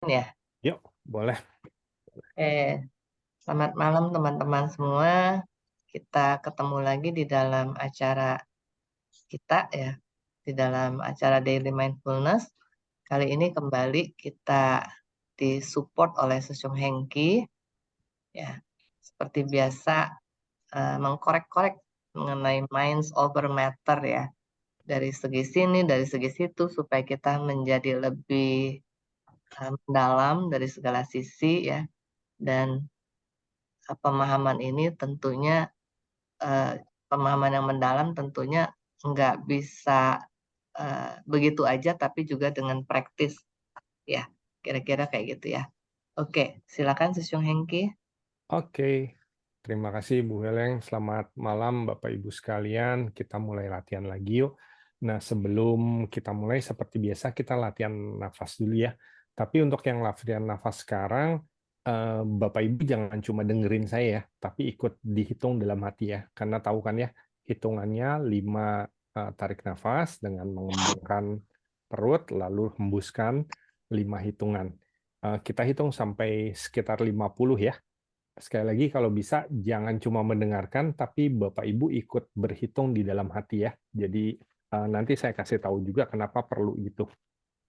Ya, Yuk, boleh. selamat malam teman-teman semua. Kita ketemu lagi di dalam acara kita ya, di dalam acara Daily Mindfulness. Kali ini kembali kita disupport oleh Sosung Hengki ya. Seperti biasa mengkorek-korek mengenai minds over matter ya. Dari segi sini, dari segi situ supaya kita menjadi lebih mendalam dari segala sisi ya. Dan pemahaman ini tentunya eh, pemahaman yang mendalam tentunya nggak bisa begitu aja, tapi juga dengan praktis ya, kira-kira kayak gitu ya. Oke, silakan Susyung Hengki. Oke, terima kasih Bu Heleng. Selamat malam Bapak Ibu sekalian. Kita mulai latihan lagi yuk. Nah, sebelum kita mulai seperti biasa kita latihan nafas dulu ya. Tapi untuk yang latihan nafas sekarang, Bapak Ibu jangan cuma dengerin saya ya, tapi ikut dihitung dalam hati ya. Karena tahu kan ya, hitungannya 5 tarik nafas dengan mengembangkan perut, lalu hembuskan 5 hitungan. Kita hitung sampai sekitar 50 ya. Sekali lagi, kalau bisa jangan cuma mendengarkan, tapi Bapak Ibu ikut berhitung di dalam hati ya. Jadi nanti saya kasih tahu juga kenapa perlu itu.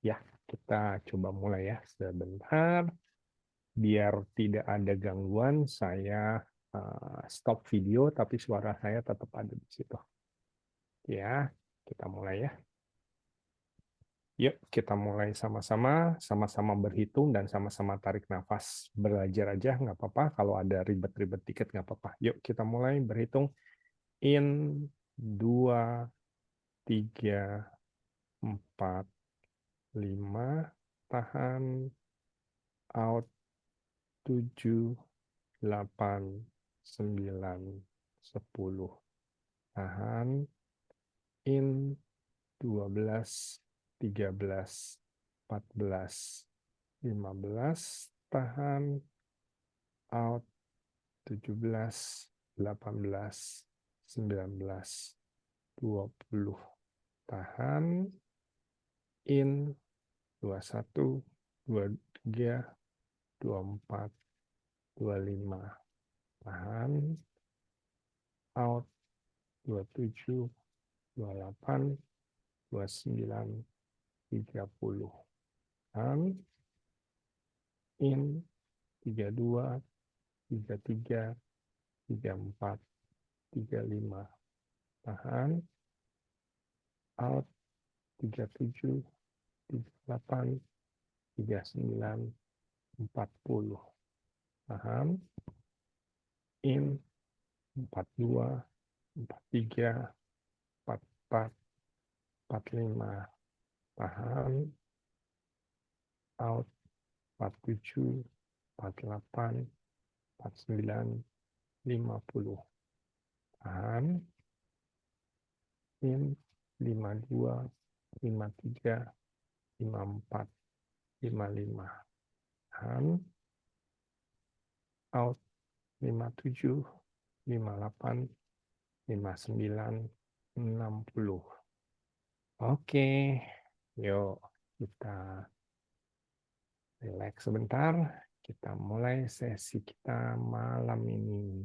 Ya, kita coba mulai ya. Sebentar, biar tidak ada gangguan, saya stop video, tapi suara saya tetap ada di situ. Ya, kita mulai ya. Yuk, kita mulai sama-sama berhitung dan sama-sama tarik nafas. Belajar aja, nggak apa-apa. Kalau ada ribet-ribet dikit, nggak apa-apa. Yuk, kita mulai berhitung. In, 2, 3, 4, 5. Tahan. Out, 7, 8, 9, 10. Tahan. In, 12, 13, 14, 15, tahan, out, 17, 18, 19, 20, tahan, in, 21, 23, 24, 25, tahan, out, 27, 28, 29, 30, tahan, in, 32, 33, 34, 35, tahan, out, 37, 38, 39, 40, tahan, in, 42, 43, 44, 45, tahan, out, 47, 48, 49, 50, tahan, in, 52, 53, 54, 55, tahan, out, 57, 58, 59, 60. Oke, yuk kita relax sebentar. Kita mulai sesi kita malam ini.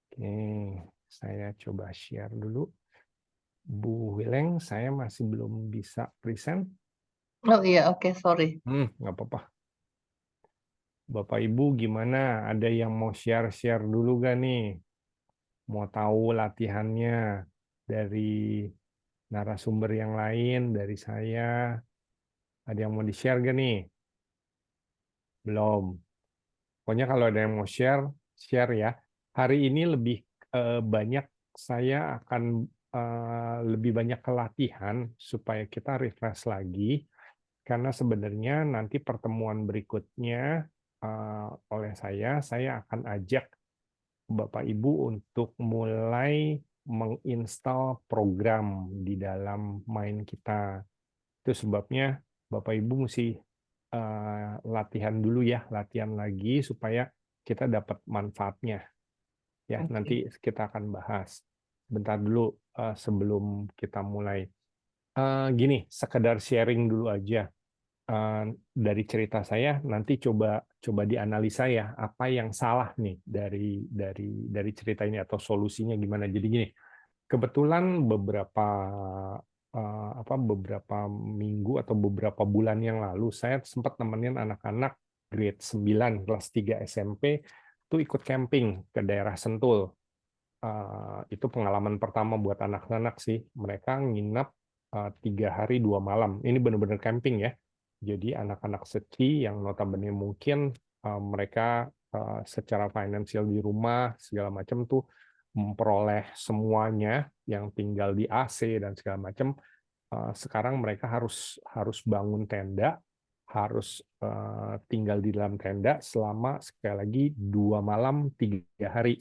Oke, saya coba share dulu. Bu Wileng, saya masih belum bisa present. Oh iya, oke, sorry. Nggak apa-apa. Bapak Ibu gimana? Ada yang mau share-share dulu gak nih? Mau tahu latihannya dari narasumber yang lain, dari saya? Ada yang mau di-share gak nih? Belum. Pokoknya kalau ada yang mau share, share ya. Hari ini lebih banyak saya akan lebih banyak kelatihan supaya kita refresh lagi. Karena sebenarnya nanti pertemuan berikutnya oleh saya akan ajak Bapak Ibu untuk mulai menginstal program di dalam Mind kita. Itu sebabnya Bapak Ibu mesti latihan dulu ya, latihan lagi supaya kita dapat manfaatnya. Ya, Oke. nanti kita akan bahas. Bentar dulu sebelum kita mulai. Gini, sekedar sharing dulu aja. dari cerita saya nanti coba dianalisa ya apa yang salah nih dari cerita ini atau solusinya gimana. Jadi gini, kebetulan beberapa minggu atau beberapa bulan yang lalu saya sempat nemenin anak-anak grade 9 kelas 3 SMP tuh ikut camping ke daerah Sentul. Itu pengalaman pertama buat anak-anak sih. Mereka nginap 3 hari 2 malam. Ini benar-benar camping ya. Jadi anak-anak seci yang notabene mungkin mereka secara finansial di rumah segala macam tuh memperoleh semuanya yang tinggal di AC dan segala macam. Sekarang mereka harus bangun tenda, harus tinggal di dalam tenda selama sekali lagi 2 malam 3 hari.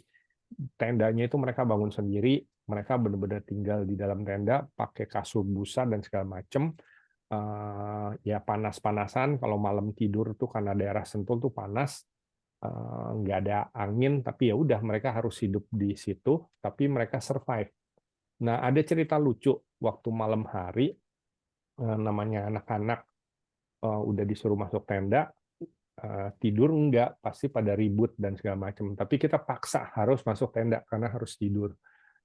Tendanya itu mereka bangun sendiri, mereka benar-benar tinggal di dalam tenda, pakai kasur busa dan segala macam. Ya panas-panasan, kalau malam tidur tuh karena daerah Sentul tuh panas, nggak ada angin, tapi ya udah mereka harus hidup di situ, tapi mereka survive. Nah ada cerita lucu waktu malam hari, namanya anak-anak udah disuruh masuk tenda, tidur enggak, pasti pada ribut dan segala macam. Tapi kita paksa harus masuk tenda karena harus tidur.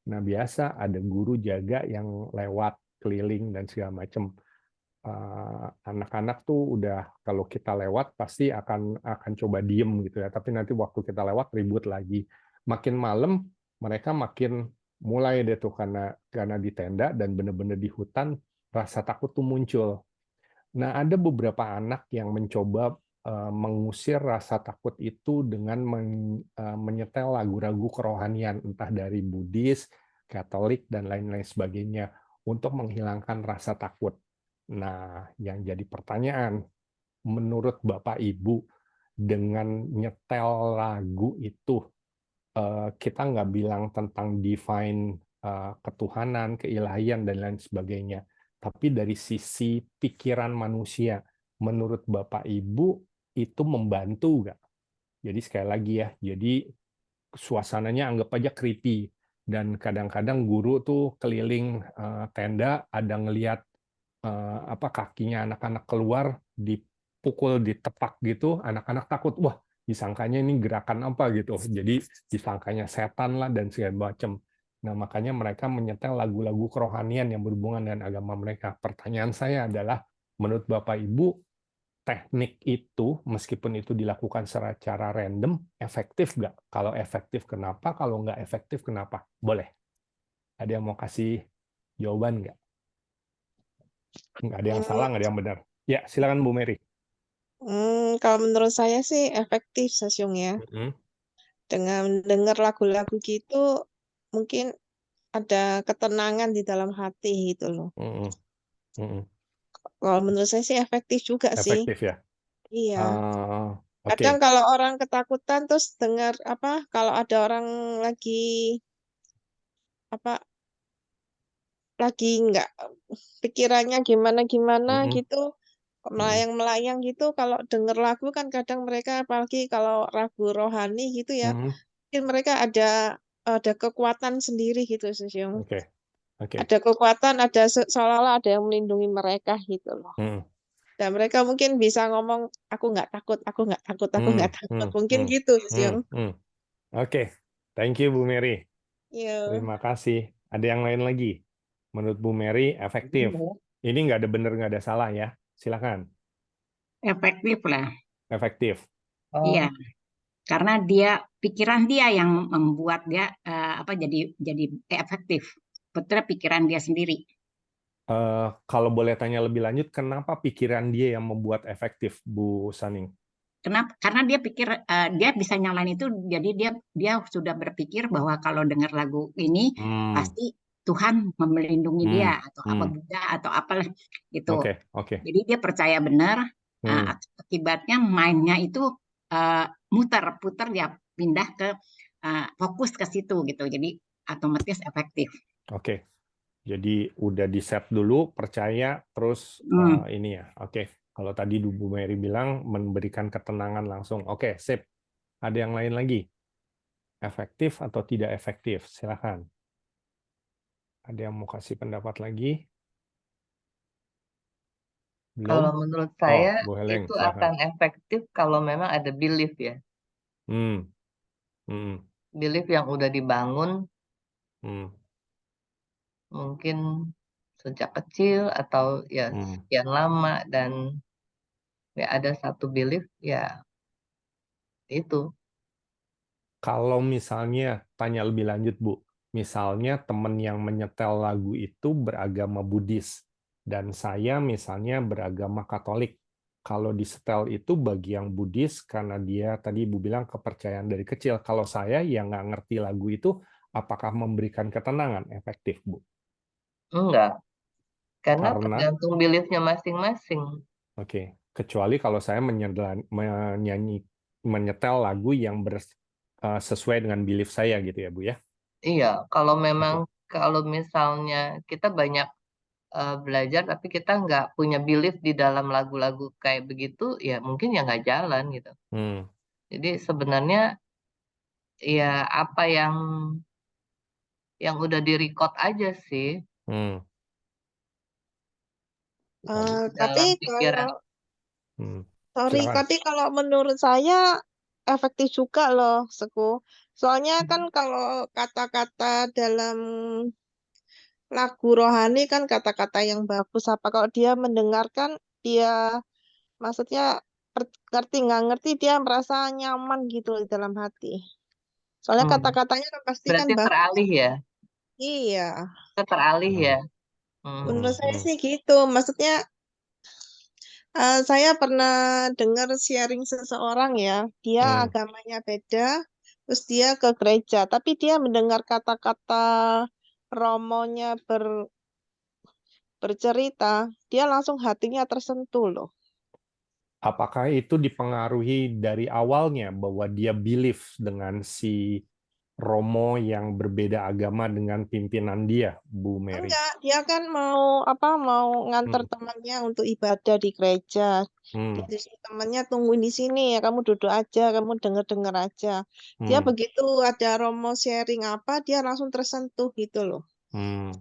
Nah, biasa ada guru jaga yang lewat keliling dan segala macam. Anak-anak tuh udah kalau kita lewat pasti akan coba diem gitu ya. Tapi nanti waktu kita lewat ribut lagi. Makin malam mereka makin mulai deh tuh karena di tenda dan benar-benar di hutan rasa takut tuh muncul. Nah, ada beberapa anak yang mencoba mengusir rasa takut itu dengan menyetel lagu-lagu kerohanian, entah dari Buddhis, Katolik, dan lain-lain sebagainya, untuk menghilangkan rasa takut. Nah, yang jadi pertanyaan, menurut Bapak Ibu, dengan nyetel lagu itu, kita nggak bilang tentang divine ketuhanan, keilahian, dan lain sebagainya. Tapi dari sisi pikiran manusia, menurut Bapak Ibu, itu membantu nggak? Jadi sekali lagi ya, jadi suasananya anggap aja creepy. Dan kadang-kadang guru tuh keliling tenda, ada ngelihat apa kakinya anak-anak keluar, dipukul, ditepak gitu, anak-anak takut, wah disangkanya ini gerakan apa gitu, jadi disangkanya setan lah dan segala macam. Nah makanya mereka menyetel lagu-lagu kerohanian yang berhubungan dengan agama mereka. Pertanyaan saya adalah, menurut Bapak Ibu, teknik itu meskipun itu dilakukan secara random, efektif nggak? Kalau efektif kenapa? Kalau nggak efektif kenapa? Boleh. Ada yang mau kasih jawaban nggak? Nggak ada yang salah, Hmm, nggak ada yang benar. Ya, silakan Bu Mary. Kalau menurut saya sih efektif, Sasyung ya. Mm-mm, Dengan dengar lagu-lagu gitu, mungkin ada ketenangan di dalam hati gitu loh. mm-mm, mm-mm. Kalau menurut saya sih efektif juga sih. Efektif ya. Iya. Oke. Kadang kalau orang ketakutan terus dengar apa, kalau ada orang lagi apa, lagi nggak pikirannya gimana-gimana Mm-mm, gitu, mm-mm, melayang-melayang gitu, kalau denger lagu kan kadang mereka apalagi kalau lagu rohani gitu ya, mm-mm. mungkin mereka ada kekuatan sendiri gitu, Susyung. Oke, oke. Ada kekuatan, ada seolah-olah ada yang melindungi mereka gitu loh. Mm, Dan mereka mungkin bisa ngomong, aku nggak takut, aku nggak takut, aku mm, nggak takut. mm, Mungkin mm, gitu, mm, Susyung. mm. Oke, thank you Bu Mary. Iya. Terima kasih. Ada yang lain lagi? Menurut Bu Mary, efektif. Ini nggak ada benar, nggak ada salah ya. Silakan. Efektif lah. Efektif. Iya, karena dia pikiran dia yang membuat dia jadi efektif. Betul pikiran dia sendiri. Kalau boleh tanya lebih lanjut, kenapa pikiran dia yang membuat efektif, Bu Saning? Kenapa? Karena dia pikir dia bisa nyalain itu, jadi dia sudah berpikir bahwa kalau dengar lagu ini Hmm, pasti Tuhan melindungi dia hmm, atau apa hmm. Buddha atau apalah gitu. Oke, oke. Jadi dia percaya benar. Hmm, Akibatnya mainnya itu putar dia pindah ke fokus ke situ gitu. Jadi otomatis efektif. oke. Jadi udah di set dulu, percaya, terus Hmm. ini ya. Oke. Kalau tadi Bu Mary bilang memberikan ketenangan langsung. Oke, sip. Ada yang lain lagi? Efektif atau tidak efektif? Silakan. Ada yang mau kasih pendapat lagi? Kalau Belum? menurut Oh, saya Bu Heleng, itu silakan. akan efektif kalau memang ada belief ya. Hmm, hmm, Belief yang udah dibangun hmm, mungkin sejak kecil atau ya hmm. sekian lama dan ya ada satu belief ya itu. Kalau misalnya tanya lebih lanjut, Bu, misalnya teman yang menyetel lagu itu beragama Buddhis dan saya misalnya beragama Katolik. Kalau disetel itu bagi yang Buddhis karena dia tadi Ibu bilang kepercayaan dari kecil. Kalau saya yang nggak ngerti lagu itu, apakah memberikan ketenangan efektif, Bu? Enggak, karena Karena tergantung beliefnya masing-masing. Oke, kecuali kalau saya menyetel lagu yang sesuai dengan belief saya gitu ya, Bu ya. Iya, kalau memang Oke. kalau misalnya kita banyak belajar tapi kita nggak punya belief di dalam lagu-lagu kayak begitu, ya mungkin ya nggak jalan gitu. Hmm, Jadi sebenarnya ya apa yang udah direcord aja sih hmm, Tapi dalam pikiran. kalau hmm. sorry, Silakan. tapi kalau menurut saya efektif juga loh, Seku. Soalnya kan kalau kata-kata dalam lagu rohani kan kata-kata yang bagus. Apa kalau dia mendengarkan, dia maksudnya ngerti nggak ngerti, dia merasa nyaman gitu di dalam hati. Soalnya Hmm, kata-katanya kan pasti kan berarti bagus. teralih ya, Iya, kita teralih Hmm, ya. menurut Hmm. saya hmm, sih gitu. Maksudnya saya pernah dengar sharing seseorang ya, dia hmm. agamanya beda, terus dia ke gereja, tapi dia mendengar kata-kata romonya bercerita, dia langsung hatinya tersentuh loh. Apakah itu dipengaruhi dari awalnya bahwa dia belief dengan si Romo yang berbeda agama dengan pimpinan dia, Bu Mary? Enggak, dia kan mau nganter Hmm, temannya untuk ibadah di gereja. Dia hmm, disuruh temannya tungguin di sini ya, kamu duduk aja, kamu denger-denger aja. Dia hmm, begitu ada romo sharing apa, dia langsung tersentuh gitu loh. hmm.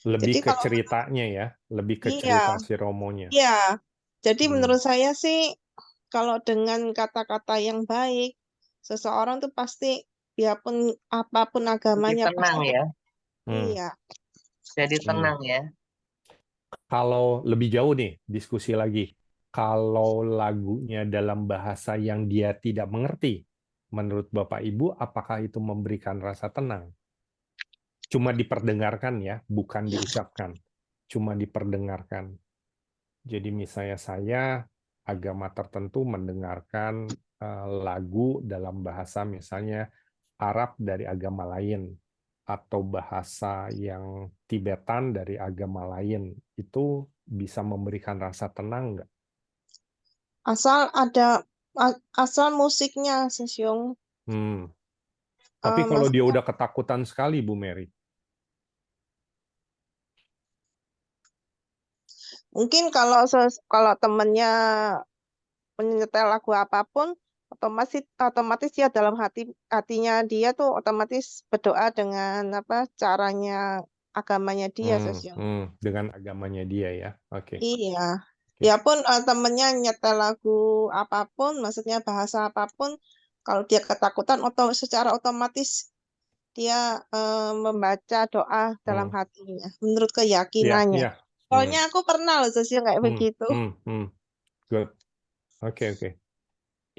Lebih Jadi ke kalau ceritanya ya, lebih ke iya, cerita si Romonya. iya. Jadi Hmm. menurut saya sih kalau dengan kata-kata yang baik, seseorang tuh pasti biarpun apapun Jadi agamanya pasti tenang ya, Hmm. iya. jadi Hmm. tenang ya. Kalau lebih jauh nih, diskusi lagi. Kalau lagunya dalam bahasa yang dia tidak mengerti, menurut Bapak Ibu, apakah itu memberikan rasa tenang? Cuma diperdengarkan ya, bukan diucapkan. Cuma diperdengarkan. Jadi misalnya saya agama tertentu mendengarkan lagu dalam bahasa misalnya Arab dari agama lain atau bahasa yang Tibetan dari agama lain, itu bisa memberikan rasa tenang nggak? Asal ada asal musiknya, Sesyong. Hmm. Tapi kalau dia Maksudnya udah ketakutan sekali, Bu Mary. mungkin kalau temennya menyetel lagu apapun, otomatis dia dalam hatinya dia tuh otomatis berdoa dengan apa caranya agamanya dia, Sesyong. Dengan agamanya dia ya. Oke. Iya. Oke. Ya pun temennya nyetel lagu apapun, maksudnya bahasa apapun, kalau dia ketakutan secara otomatis dia membaca doa dalam Hmm. hatinya menurut Iya, keyakinannya. iya. Hmm. Soalnya aku pernah loh Sosial kayak Hmm. begitu. Hmm. Hmm. Good. Oke, oke.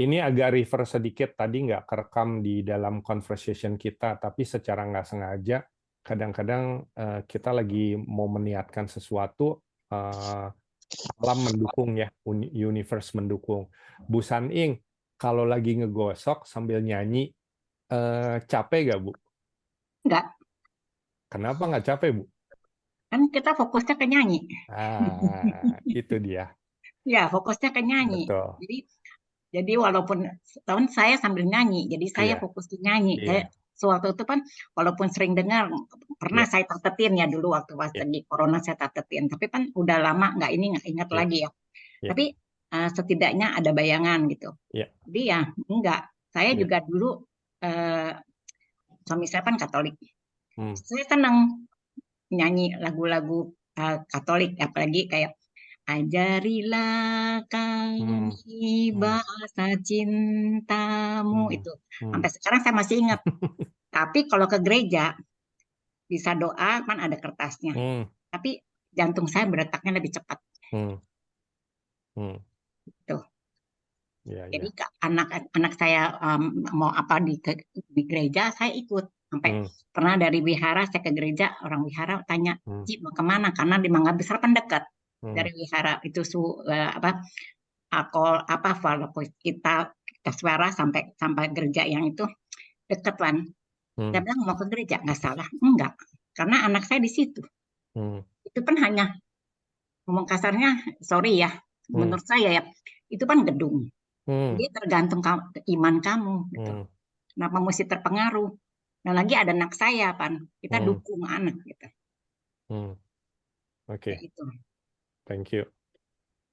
Ini agak reverse sedikit, tadi nggak kerekam di dalam conversation kita, tapi secara nggak sengaja, kadang-kadang kita lagi mau meniatkan sesuatu, alam mendukung ya, universe mendukung. Bu Saning, kalau lagi ngegosok sambil nyanyi, capek nggak, Bu? Enggak, Kenapa nggak capek, Bu? kan kita fokusnya ke nyanyi. Itu dia. Ya, fokusnya ke nyanyi. Betul. Jadi walaupun tahun saya sambil nyanyi, jadi saya Iya, fokus ke nyanyi. Kayak iya, sewaktu itu kan, walaupun sering dengar, pernah iya, saya tatetin ya dulu waktu pas iya, lagi corona saya tatetin. Tapi kan udah lama nggak ingat iya, lagi ya. iya, Tapi setidaknya ada bayangan gitu. iya, Jadi ya enggak. Saya iya. juga dulu eh, suami saya kan Katolik. Hmm, Saya senang nyanyi lagu-lagu Katolik, apalagi kayak Ajarilah Hmm. kami Hmm. bahasa cintamu. Hmm. Itu Hmm. sampai sekarang saya masih ingat. Tapi kalau ke gereja bisa doa kan ada kertasnya. Hmm. Tapi jantung saya berdetaknya lebih cepat. Hmm. Hmm. Tuh. Ya, Jadi ya. anak saya mau apa di gereja saya ikut sampai Hmm. pernah dari wihara saya ke gereja, orang wihara tanya, Hmm. Ci mau kemana? Karena di Mangga Besar kan dekat Hmm. dari wihara itu apa walaupun kita suara sampai gereja yang itu dekat kan. Hmm. Saya bilang mau ke gereja nggak salah, enggak, karena anak saya di situ. Hmm. Itu kan hanya ngomong kasarnya, sorry ya, Hmm. menurut saya ya, itu kan gedung. Hmm. Jadi tergantung iman kamu gitu. Hmm. Kenapa mesti terpengaruh? Dan lagi ada anak saya, Pan. Kita Hmm. dukung anak gitu. Hmm. Oke, Kayak itu. thank you.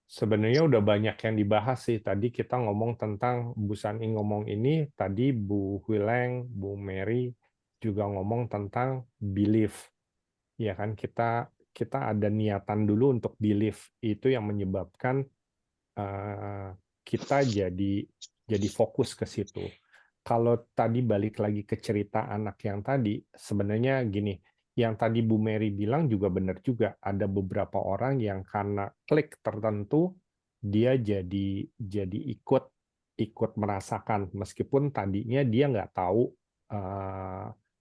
Sebenarnya udah banyak yang dibahas sih. Tadi kita ngomong tentang Bu Sani ngomong ini, tadi Bu Huileng, Bu Mary juga ngomong tentang belief. Ya kan, kita ada niatan dulu untuk belief. Itu yang menyebabkan kita jadi fokus ke situ. Kalau tadi balik lagi ke cerita anak yang tadi, sebenarnya gini, yang tadi Bu Mary bilang juga benar juga. Ada beberapa orang yang karena klik tertentu, dia jadi ikut merasakan, meskipun tadinya dia nggak tahu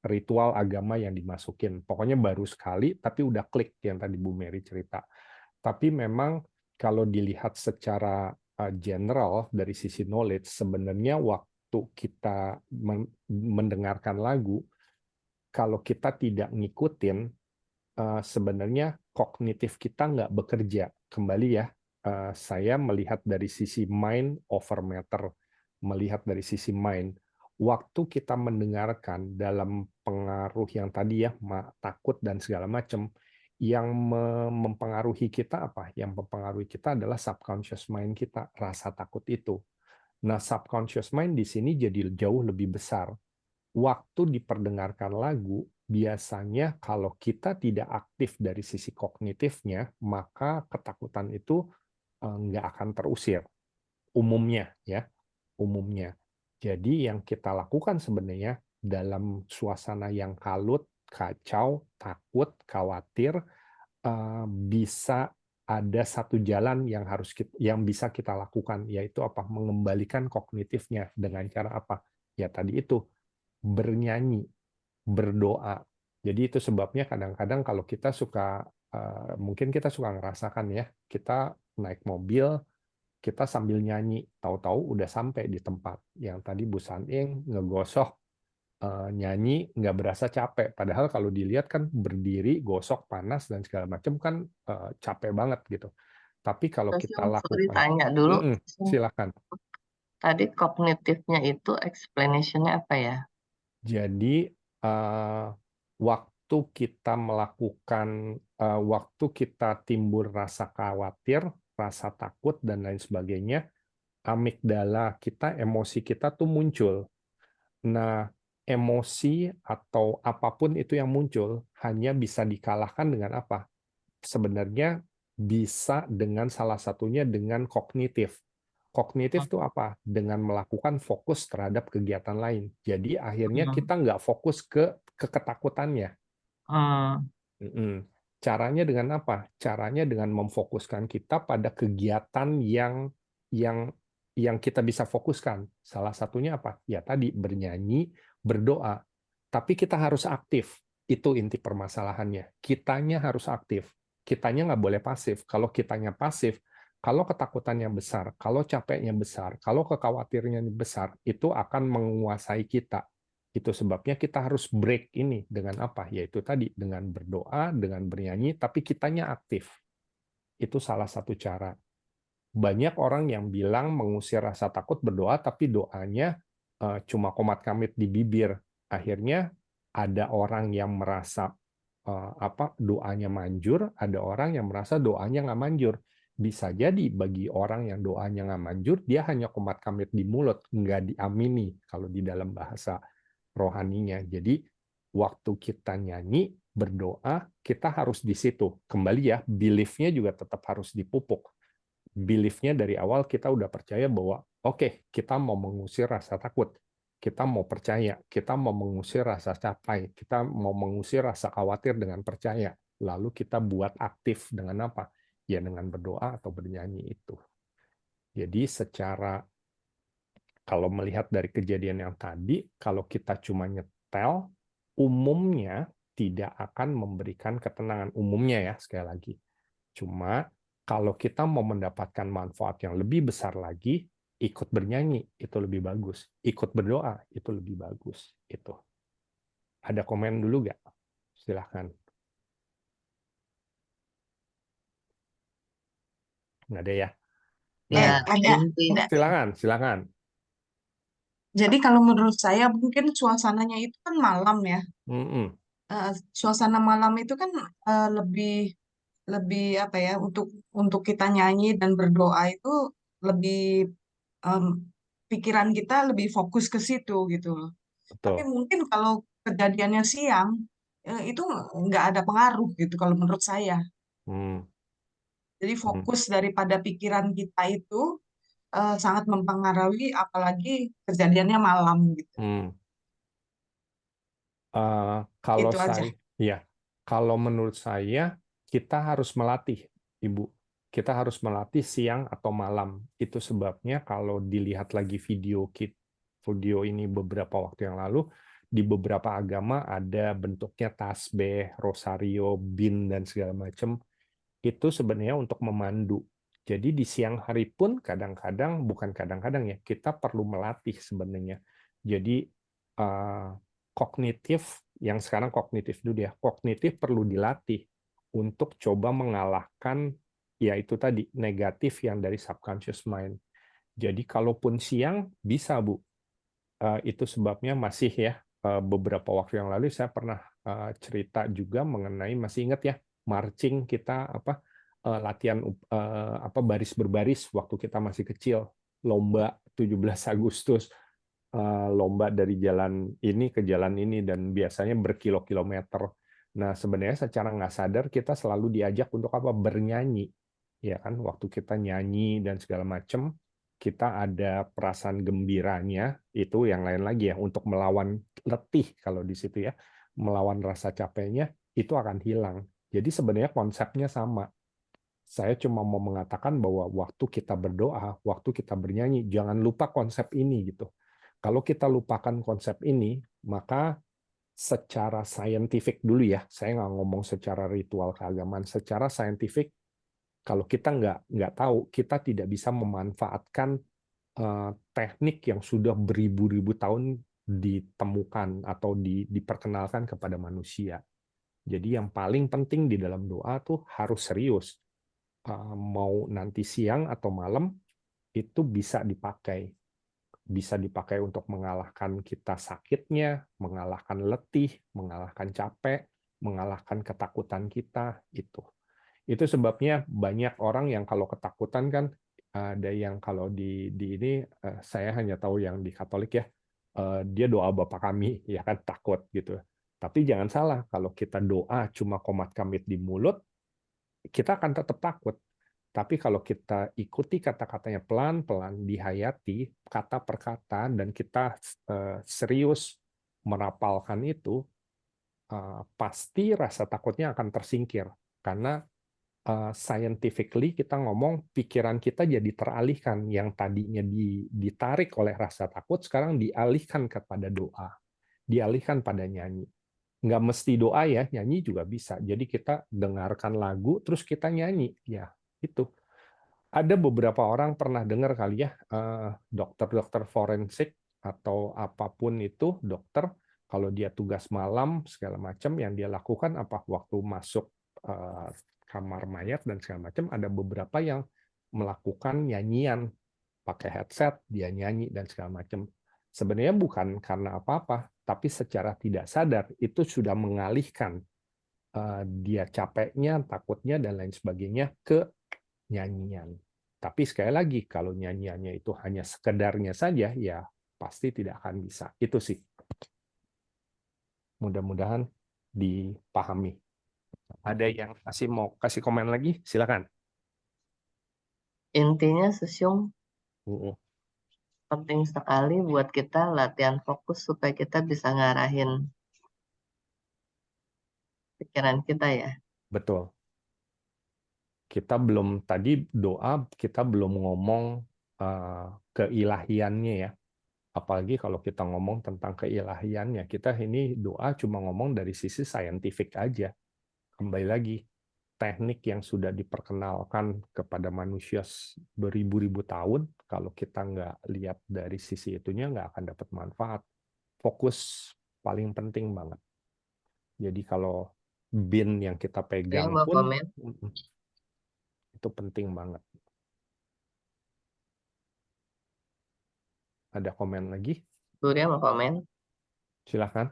ritual agama yang dimasukin. Pokoknya baru sekali, tapi udah klik yang tadi Bu Mary cerita. Tapi memang kalau dilihat secara general dari sisi knowledge, sebenarnya waktu kita mendengarkan lagu, kalau kita tidak ngikutin, sebenarnya kognitif kita nggak bekerja. Kembali ya, saya melihat dari sisi mind over matter, melihat dari sisi mind. Waktu kita mendengarkan dalam pengaruh yang tadi ya, takut dan segala macam, yang mempengaruhi kita apa? Yang mempengaruhi kita adalah subconscious mind kita, rasa takut itu. Nah, subconscious mind di sini jadi jauh lebih besar. Waktu diperdengarkan lagu, biasanya kalau kita tidak aktif dari sisi kognitifnya, maka ketakutan itu nggak akan terusir. Umumnya, ya, umumnya. Jadi yang kita lakukan sebenarnya dalam suasana yang kalut, kacau, takut, khawatir, bisa ada satu jalan yang bisa kita lakukan, yaitu apa? Mengembalikan kognitifnya dengan cara apa? Ya tadi itu, bernyanyi, berdoa. Jadi itu sebabnya kadang-kadang kalau kita suka, mungkin kita suka ngerasakan ya, kita naik mobil, kita sambil nyanyi, tahu-tahu udah sampai di tempat. Yang tadi Bu Saning ngegosok, nyanyi nggak berasa capek. Padahal kalau dilihat kan berdiri, gosok, panas, dan segala macam kan capek banget gitu. Tapi kalau kita Sorry, lakukan, tanya dulu. silakan. Tadi kognitifnya itu explanation-nya apa ya? Jadi waktu kita waktu kita timbul rasa khawatir, rasa takut dan lain sebagainya, amigdala kita, emosi kita tuh muncul. Nah, emosi atau apapun itu yang muncul hanya bisa dikalahkan dengan apa? Sebenarnya bisa dengan salah satunya dengan kognitif. Kognitif itu apa? Dengan melakukan fokus terhadap kegiatan lain. Jadi akhirnya kita nggak fokus ke ketakutannya. Caranya dengan apa? Caranya dengan memfokuskan kita pada kegiatan yang kita bisa fokuskan. Salah satunya apa? Ya tadi bernyanyi, berdoa. Tapi kita harus aktif. Itu inti permasalahannya. Kitanya harus aktif. Kitanya nggak boleh pasif. Kalau kitanya pasif, kalau ketakutannya besar, kalau capeknya besar, kalau kekhawatirannya besar, itu akan menguasai kita. Itu sebabnya kita harus break ini dengan apa? Yaitu tadi, dengan berdoa, dengan bernyanyi, tapi kitanya aktif. Itu salah satu cara. Banyak orang yang bilang mengusir rasa takut berdoa, tapi doanya cuma komat kamit di bibir. Akhirnya ada orang yang merasa doanya manjur, ada orang yang merasa doanya nggak manjur. Bisa jadi bagi orang yang doanya nggak manjur, dia hanya komat kamit di mulut, nggak diamini kalau di dalam bahasa rohaninya. Jadi waktu kita nyanyi, berdoa, kita harus di situ. Kembali ya, belief-nya juga tetap harus dipupuk. Belief-nya dari awal kita udah percaya bahwa oke, kita mau mengusir rasa takut. Kita mau percaya, kita mau mengusir rasa capai, kita mau mengusir rasa khawatir dengan percaya. Lalu kita buat aktif dengan apa? Ya dengan berdoa atau bernyanyi itu. Jadi secara kalau melihat dari kejadian yang tadi, kalau kita cuma nyetel, umumnya tidak akan memberikan ketenangan. Umumnya ya, sekali lagi. Cuma kalau kita mau mendapatkan manfaat yang lebih besar lagi, ikut bernyanyi itu lebih bagus. Ikut berdoa itu lebih bagus. Itu. Ada komen dulu nggak? Silahkan. Nggak ada ya? Ya, Nah, Ada. inti. silakan. Jadi kalau menurut saya mungkin suasananya itu kan malam ya. Mm-mm. Suasana malam itu kan lebih lebih apa ya untuk kita nyanyi dan berdoa itu lebih em, pikiran kita lebih fokus ke situ gitu loh. Tapi Betul. mungkin kalau kejadiannya siang itu nggak ada pengaruh gitu kalau menurut saya. Hmm. Jadi Hmm. fokus daripada pikiran kita itu sangat mempengaruhi apalagi kejadiannya malam gitu. Hmm. Kalau Itu aja. kalau menurut saya kita harus melatih, Ibu. Kita harus melatih siang atau malam. Itu sebabnya kalau dilihat lagi video ini beberapa waktu yang lalu, di beberapa agama ada bentuknya tasbih, rosario, bin dan segala macam. Itu sebenarnya untuk memandu. Jadi di siang hari pun kadang-kadang, bukan kadang-kadang ya, kita perlu melatih sebenarnya. Jadi kognitif, yang sekarang kognitif dulu ya, kognitif perlu dilatih untuk coba mengalahkan ya itu tadi negatif yang dari subconscious mind. Jadi kalaupun siang bisa Bu. Itu sebabnya masih ya beberapa waktu yang lalu saya pernah cerita juga mengenai, masih ingat ya, marching kita latihan baris berbaris waktu kita masih kecil, lomba 17 Agustus, lomba dari jalan ini ke jalan ini dan biasanya berkilo-kilometer. Nah, sebenarnya secara nggak sadar kita selalu diajak untuk apa? Bernyanyi. Ya kan, waktu kita nyanyi dan segala macam, kita ada perasaan gembiranya, itu yang lain lagi ya, untuk melawan letih kalau di situ ya, melawan rasa capeknya, itu akan hilang. Jadi sebenarnya konsepnya sama. Saya cuma mau mengatakan bahwa waktu kita berdoa, waktu kita bernyanyi, jangan lupa konsep ini gitu. Kalau kita lupakan konsep ini, maka secara saintifik dulu ya, saya nggak ngomong secara ritual keagamaan, secara saintifik, kalau kita nggak tahu, kita tidak bisa memanfaatkan teknik yang sudah beribu-ribu tahun ditemukan atau diperkenalkan kepada manusia. Jadi yang paling penting di dalam doa tuh harus serius. Mau nanti siang atau malam, itu bisa dipakai. Bisa dipakai untuk mengalahkan kita sakitnya, mengalahkan letih, mengalahkan capek, mengalahkan ketakutan kita, itu. Itu sebabnya banyak orang yang kalau ketakutan kan, ada yang kalau di ini, saya hanya tahu yang di Katolik ya, dia doa Bapa Kami, ya kan, takut gitu. Tapi jangan salah, kalau kita doa cuma komat kamit di mulut, kita akan tetap takut. Tapi kalau kita ikuti kata-katanya pelan-pelan, dihayati kata per kata, dan kita serius merapalkan itu, pasti rasa takutnya akan tersingkir. Karena scientifically kita ngomong pikiran kita jadi teralihkan, yang tadinya ditarik oleh rasa takut sekarang dialihkan kepada doa, dialihkan pada nyanyi. Nggak mesti doa ya, nyanyi juga bisa. Jadi kita dengarkan lagu terus kita nyanyi, ya itu. Ada beberapa orang pernah dengar kali ya, dokter-dokter forensik atau apapun itu, dokter kalau dia tugas malam segala macam, yang dia lakukan apa waktu masuk kamar mayat dan segala macam, ada beberapa yang melakukan nyanyian pakai headset, dia nyanyi dan segala macam. Sebenarnya bukan karena apa-apa, tapi secara tidak sadar itu sudah mengalihkan dia capeknya, takutnya dan lain sebagainya ke nyanyian. Tapi sekali lagi, kalau nyanyiannya itu hanya sekedarnya saja, ya pasti tidak akan bisa. Itu sih. Mudah-mudahan dipahami. Ada yang mau kasih komen lagi? Silakan. Intinya Susyung Mm-mm. penting sekali buat kita latihan fokus supaya kita bisa ngarahin pikiran kita ya. Betul. Kita belum tadi doa, kita belum ngomong keilahiannya ya. Apalagi kalau kita ngomong tentang keilahiannya, kita ini doa cuma ngomong dari sisi saintifik aja. Kembali lagi, teknik yang sudah diperkenalkan kepada manusia beribu-ribu tahun, kalau kita nggak lihat dari sisi itunya, nggak akan dapat manfaat. Fokus paling penting banget. Jadi kalau bin yang kita Saya pegang mau pun, komen. itu penting banget. Ada komen lagi? Surya mau komen. Silakan.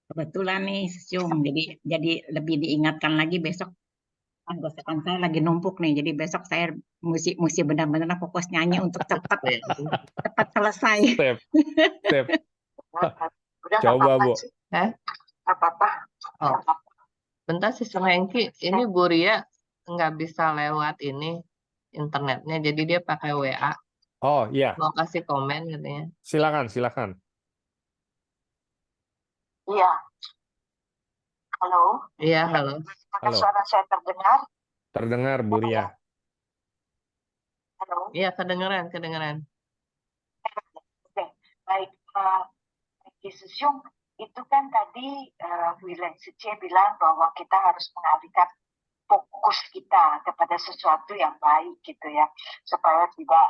Kebetulan nih, Syung, jadi lebih diingatkan lagi besok. Kan gosekan saya lagi numpuk nih, jadi besok saya mesti benar-benar fokus nyanyi untuk cepat selesai. Step. Udah nggak Coba, apa-apa Bu. sih, Hah? nggak apa-apa. Oh, bentar sih Sung Hengki, ini Bu Ria nggak bisa lewat ini internetnya, jadi dia pakai WA. Oh iya, Mau kasih komen katanya. silakan. Iya, halo. Iya, halo. Apakah Halo. suara saya terdengar? Terdengar, Bu Ria. Halo. Iya, kedengeran. Oke, baik. Yesus Yung, itu kan tadi William Suci bilang bahwa kita harus mengalihkan fokus kita kepada sesuatu yang baik gitu ya, supaya tidak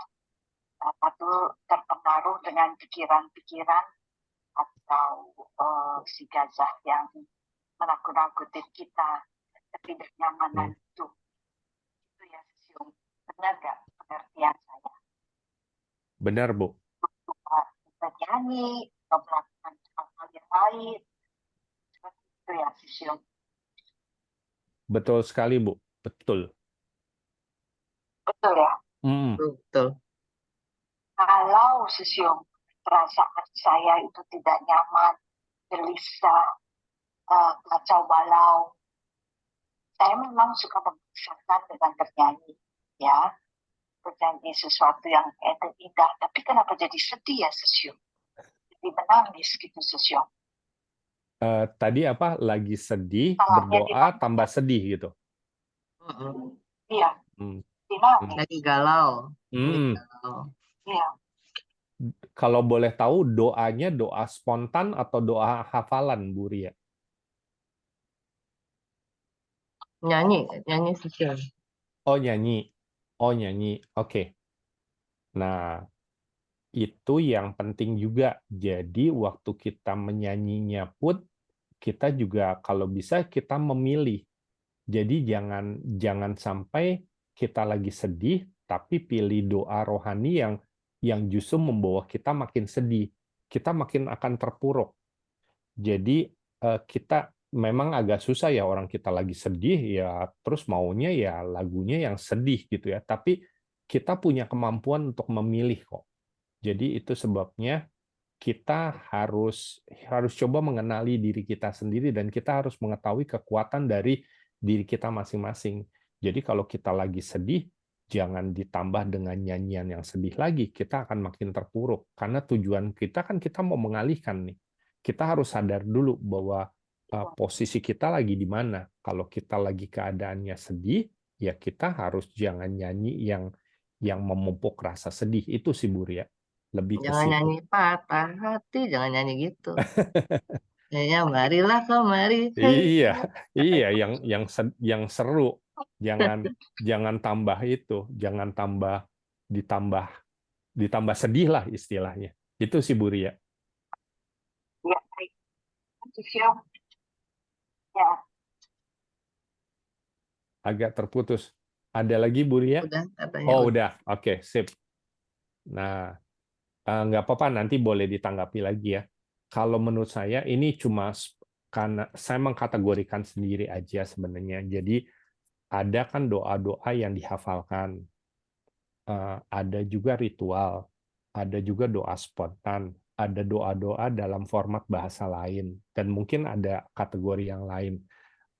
terpengaruh dengan pikiran-pikiran atau si gazah yang menakut-nakuti kita, ketidaknyamanan itu ya Yung. Benar nggak pengertian saya? Benar, Bu. Kita nyanyi atau melakukan hal-hal yang lain, seperti itu ya Yung. Betul sekali, Bu. Betul. Betul ya. Betul. Kalau Yung, perasaan saya itu tidak nyaman, gelisah, kacau balau, saya memang suka memaksakan dengan bernyanyi, ya, bernyanyi sesuatu yang indah. Tapi kenapa jadi sedih ya Yung? Jadi menangis gitu Yung. Tadi apa? Lagi sedih, Salahnya di berdoa, mana? tambah sedih gitu. Iya, dinangis. Lagi galau. Iya. Kalau boleh tahu, doanya doa spontan atau doa hafalan, Bu Ria? Nyanyi Susyung. Oh, nyanyi. Oke. Nah, itu yang penting juga. Jadi, waktu kita menyanyinya pun, kita juga kalau bisa kita memilih. Jadi jangan sampai kita lagi sedih, tapi pilih doa rohani yang justru membawa kita makin sedih. Kita makin akan terpuruk. Jadi kita memang agak susah ya, orang kita lagi sedih ya terus maunya ya lagunya yang sedih gitu ya. Tapi kita punya kemampuan untuk memilih kok. Jadi itu sebabnya kita harus coba mengenali diri kita sendiri dan kita harus mengetahui kekuatan dari diri kita masing-masing. Jadi kalau kita lagi sedih, jangan ditambah dengan nyanyian yang sedih lagi. Kita akan makin terpuruk. Karena tujuan kita kan kita mau mengalihkan nih. Kita harus sadar dulu bahwa posisi kita lagi di mana. Kalau kita lagi keadaannya sedih, ya kita harus jangan nyanyi yang memupuk rasa sedih. Itu sih Bu Ria. Lebih ke Jangan situ. nyanyi patah hati, jangan nyanyi gitu. Kayaknya marilah kemari. Hey. Iya, yang seru. Jangan tambah itu, jangan ditambah sedih lah istilahnya. Itu sih Bu Ria. Ya, baik. Yung. Ya. Agak terputus. Ada lagi Bu Ria? Udah katanya. Oh, udah. Oke, sip. Nah, nggak apa-apa, nanti boleh ditanggapi lagi ya. Kalau menurut saya ini cuma karena saya mengkategorikan sendiri aja sebenarnya. Jadi ada kan doa-doa yang dihafalkan. Ada juga ritual. ada juga doa spontan, ada doa-doa dalam format bahasa lain, dan mungkin ada kategori yang lain.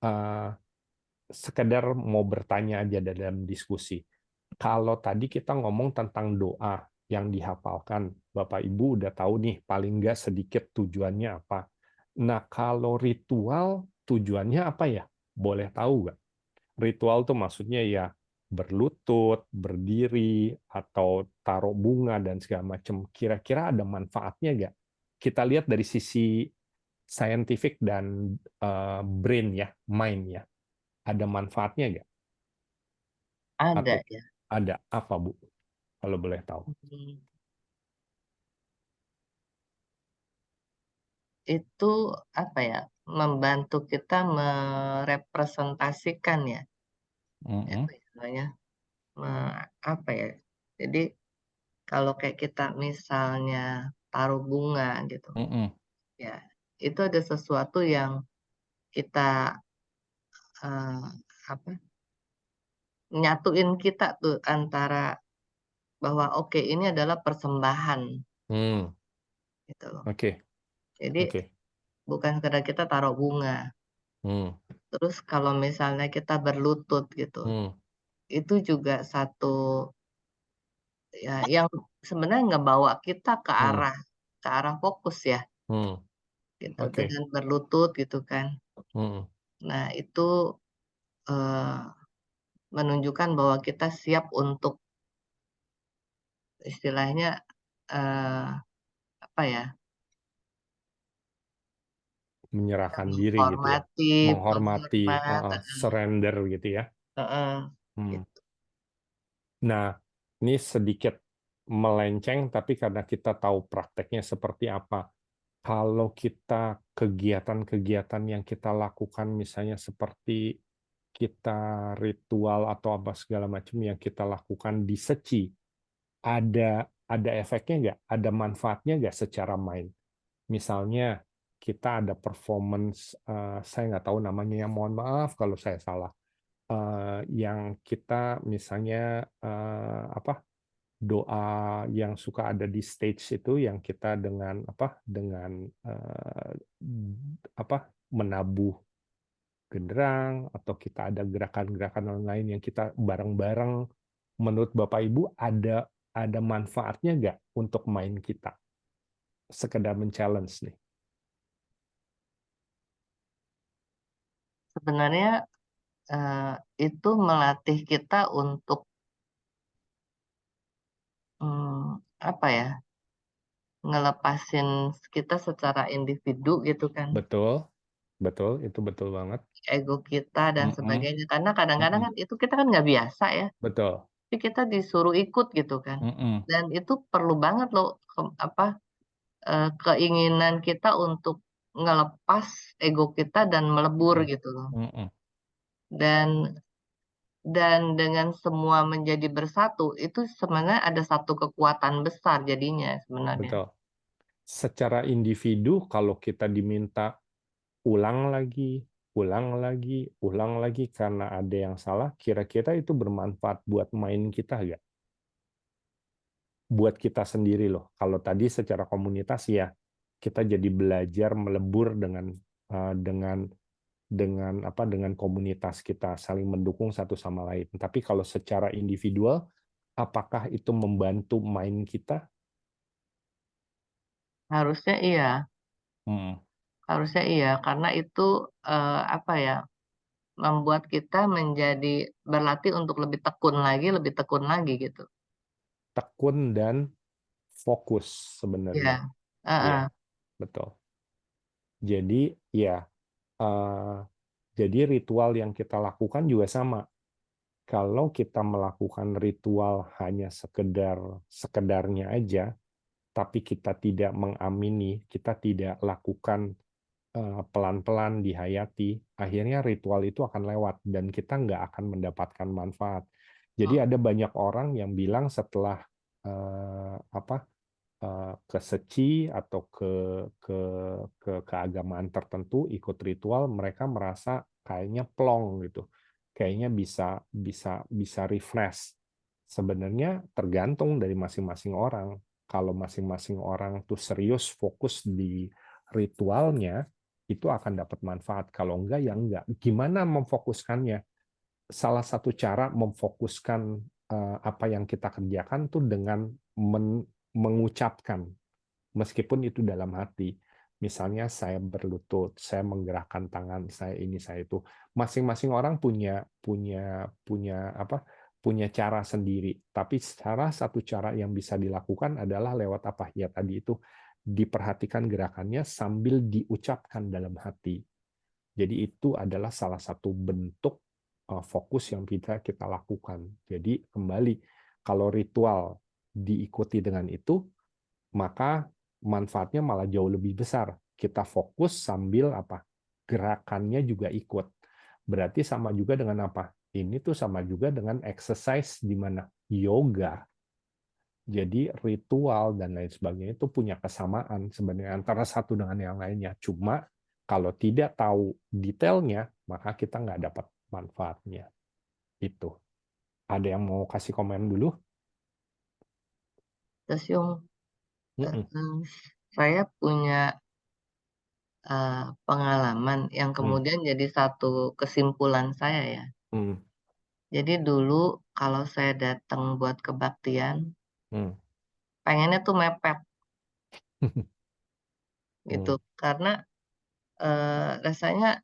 Eh, Sekedar mau bertanya aja dalam diskusi. Kalau tadi kita ngomong tentang doa yang dihafalkan, Bapak Ibu udah tahu nih paling nggak sedikit tujuannya apa. Nah, kalau ritual tujuannya apa ya? Boleh tahu nggak? Ritual tuh maksudnya ya berlutut, berdiri, atau taruh bunga dan segala macam. Kira-kira ada manfaatnya nggak? Kita lihat dari sisi scientific dan brain ya, mind ya. Ada manfaatnya nggak? Ada Atau ya. ada apa, Bu? Kalau boleh tahu. Hmm, Itu apa ya? Membantu kita merepresentasikan ya. Apa ya namanya? Apa ya? Jadi kalau kayak kita misalnya taruh bunga gitu, ya itu ada sesuatu yang kita apa nyatuin kita tuh antara bahwa oke ini adalah persembahan gitu loh. Oke, Jadi oke. bukan sekedar kita taruh bunga. Terus kalau misalnya kita berlutut gitu, itu juga satu ya yang sebenarnya ngebawa kita ke arah fokus ya gitu Oke. dengan berlutut gitu kan. Nah, itu eh, menunjukkan bahwa kita siap untuk istilahnya eh, apa ya? Menyerahkan diri gitu ya. Menghormati, Menghormati, menghormat, surrender gitu ya. gitu. Nah, ini sedikit melenceng, tapi karena kita tahu prakteknya seperti apa. Kalau kita kegiatan-kegiatan yang kita lakukan, misalnya seperti kita ritual atau apa segala macam yang kita lakukan di seci, ada efeknya nggak? Ada manfaatnya nggak secara mind? Misalnya kita ada performance, saya nggak tahu namanya, ya mohon maaf kalau saya salah. Yang kita misalnya apa doa yang suka ada di stage itu yang kita dengan apa menabuh genderang atau kita ada gerakan-gerakan lain yang kita bareng-bareng. Menurut Bapak Ibu ada manfaatnya nggak untuk main kita? Sekedar men-challenge nih. Sebenarnya itu melatih kita untuk apa ya? Ngelepasin kita secara individu gitu kan. Betul, betul, itu betul banget. Ego kita dan Mm-mm, sebagainya. Karena kadang-kadang mm-mm, kan itu kita kan nggak biasa ya. betul. Tapi kita disuruh ikut gitu kan. Mm-mm, Dan itu perlu banget loh keinginan kita untuk ngelepas ego kita dan melebur mm-mm, gitu loh. mm-mm. Dan dengan semua menjadi bersatu itu sebenarnya ada satu kekuatan besar jadinya sebenarnya. Betul. Secara individu, kalau kita diminta ulang lagi, ulang lagi, ulang lagi karena ada yang salah, kira-kira itu bermanfaat buat main kita nggak? Buat kita sendiri loh. Kalau tadi secara komunitas ya, kita jadi belajar melebur dengan komunitas kita saling mendukung satu sama lain. Tapi kalau secara individual, apakah itu membantu main kita? Harusnya iya, Hmm, harusnya iya karena itu apa ya membuat kita menjadi berlatih untuk lebih tekun lagi gitu. tekun dan fokus Iya, sebenarnya. Iya, heeh. betul. Jadi ya, eh, jadi ritual yang kita lakukan juga sama. Kalau kita melakukan ritual hanya sekedarnya aja, tapi kita tidak mengamini, kita tidak lakukan pelan-pelan dihayati, akhirnya ritual itu akan lewat dan kita nggak akan mendapatkan manfaat. Jadi ada banyak orang yang bilang setelah apa ke seci atau ke keagamaan tertentu ikut ritual, mereka merasa kayaknya plong gitu, kayaknya bisa refresh. Sebenarnya tergantung dari masing-masing orang. kalau masing-masing orang tuh serius fokus di ritualnya, itu akan dapat manfaat. Kalau enggak, ya enggak. Gimana memfokuskannya? Salah satu cara memfokuskan apa yang kita kerjakan tuh dengan mengucapkan, meskipun itu dalam hati. Misalnya saya berlutut, saya menggerakkan tangan, saya ini, saya itu. Masing-masing orang punya cara sendiri. Tapi salah satu cara yang bisa dilakukan adalah lewat apa? Ya tadi itu diperhatikan gerakannya sambil diucapkan dalam hati. Jadi itu adalah salah satu bentuk fokus yang kita lakukan. Jadi kembali, kalau ritual diikuti dengan itu, maka manfaatnya malah jauh lebih besar. Kita fokus sambil apa? Gerakannya juga ikut. Berarti sama juga dengan apa? Ini tuh sama juga dengan exercise di mana yoga. Jadi ritual dan lain sebagainya itu punya kesamaan sebenarnya antara satu dengan yang lainnya. Cuma kalau tidak tahu detailnya, maka kita nggak dapat manfaatnya. Itu. Ada yang mau kasih komen dulu? Terus Yung, Mm-mm. saya punya pengalaman yang kemudian jadi satu kesimpulan saya ya. Hmm. Jadi dulu kalau saya datang buat kebaktian, Hmm. pengennya tuh mepet gitu, Hmm. karena rasanya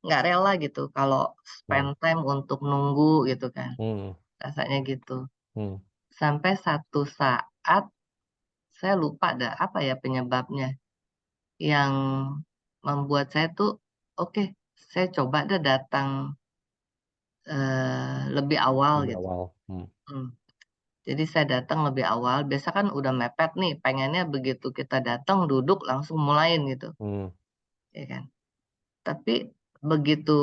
nggak rela gitu kalau spend time untuk nunggu gitu kan, Hmm. rasanya gitu. Hmm. Sampai satu saat saya lupa dah apa ya penyebabnya yang membuat saya tuh oke, saya coba deh datang lebih awal Lebih gitu. awal. Hmm. Jadi saya datang lebih awal. Biasa kan udah mepet nih, pengennya begitu kita datang duduk langsung mulain gitu, Hmm. ya kan. Tapi begitu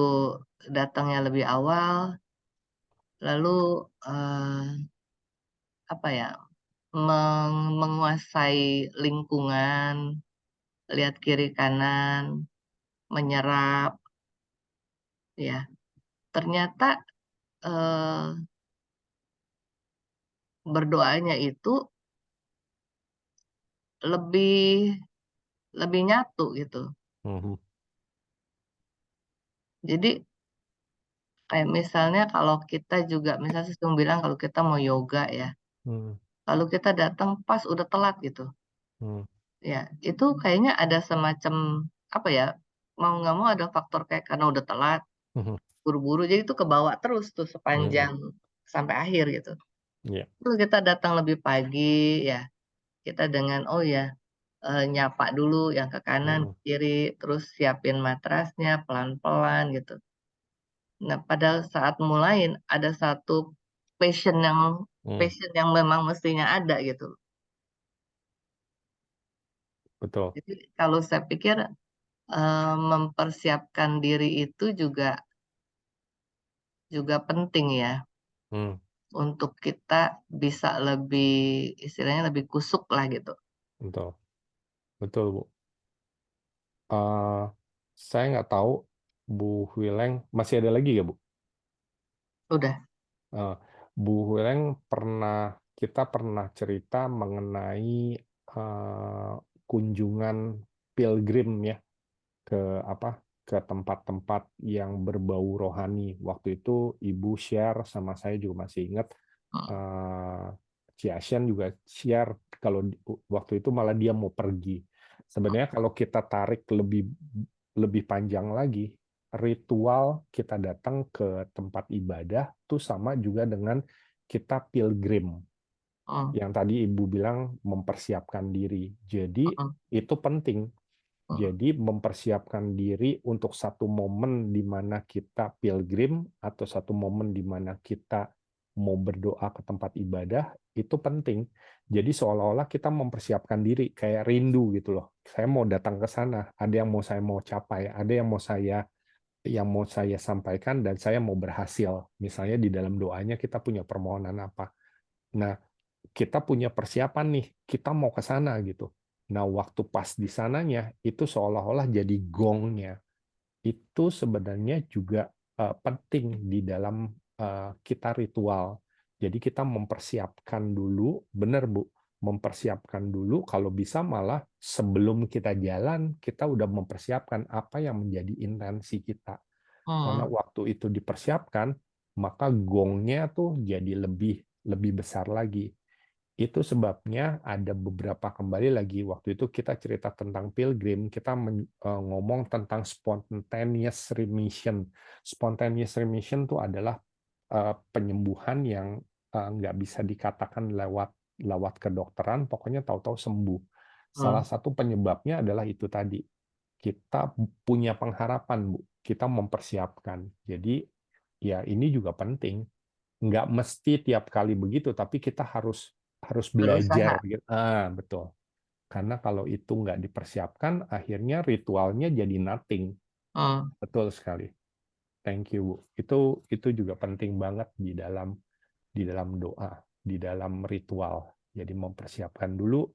datangnya lebih awal, lalu apa ya, menguasai lingkungan, lihat kiri kanan, menyerap, ya. Ternyata berdoanya itu lebih lebih nyatu gitu. Hmm. Jadi kayak misalnya kalau kita juga, misalnya Sesung bilang kalau kita mau yoga ya, Hmm. lalu kita datang pas udah telat gitu. Hmm. Ya, itu kayaknya ada semacam, apa ya, mau nggak mau ada faktor kayak karena udah telat, Hmm. buru-buru, jadi itu kebawa terus tuh Hmm. sepanjang sampai akhir gitu. Yeah. Terus kita datang lebih pagi ya, kita dengan, oh ya, nyapa dulu yang ke kanan, Hmm. kiri, terus siapin matrasnya pelan-pelan gitu. Nah, pada saat mulain ada satu passion yang Hmm. passion yang memang mestinya ada gitu. Betul. Jadi kalau saya pikir mempersiapkan diri itu juga penting ya Hmm. untuk kita bisa lebih, istilahnya lebih kusuk lah gitu. Betul. Betul, Bu. Saya nggak tahu Bu Huileng masih ada lagi ya, Bu? Udah. Bu Huileng kita pernah cerita mengenai kunjungan pilgrim ya ke tempat-tempat yang berbau rohani. Waktu itu Ibu share sama saya juga masih ingat. Ciasyan juga share kalau waktu itu malah dia mau pergi. Sebenarnya kalau kita tarik lebih panjang lagi, ritual kita datang ke tempat ibadah itu sama juga dengan kita pilgrim. Yang tadi Ibu bilang mempersiapkan diri. Jadi itu penting. Jadi mempersiapkan diri untuk satu momen di mana kita pilgrim atau satu momen di mana kita mau berdoa ke tempat ibadah itu penting. Jadi seolah-olah kita mempersiapkan diri kayak rindu gitu loh. Saya mau datang ke sana, ada yang mau saya mau capai, ada yang mau saya sampaikan dan saya mau berhasil. Misalnya di dalam doanya kita punya permohonan apa. Nah, kita punya persiapan nih, kita mau ke sana gitu. Nah, waktu pas di sananya, itu seolah-olah jadi gongnya. Itu sebenarnya juga penting di dalam kita ritual. Jadi kita mempersiapkan dulu, benar Bu, mempersiapkan dulu, kalau bisa malah sebelum kita jalan, kita udah mempersiapkan apa yang menjadi intensi kita. Karena waktu itu dipersiapkan, maka gongnya tuh jadi lebih besar lagi. Itu sebabnya ada beberapa, kembali lagi, waktu itu kita cerita tentang pilgrim, kita ngomong tentang spontaneous remission. Spontaneous remission itu adalah penyembuhan yang nggak bisa dikatakan lewat kedokteran, pokoknya tahu-tahu sembuh. Salah satu penyebabnya adalah itu tadi. Kita punya pengharapan, Bu. Kita mempersiapkan. Jadi ya ini juga penting. Nggak mesti tiap kali begitu, tapi kita harus Berusaha. belajar. Betul. Karena kalau itu nggak dipersiapkan, akhirnya ritualnya jadi nothing. Betul sekali. Thank you, Bu. Itu juga penting banget di dalam doa, di dalam ritual. Jadi mempersiapkan dulu,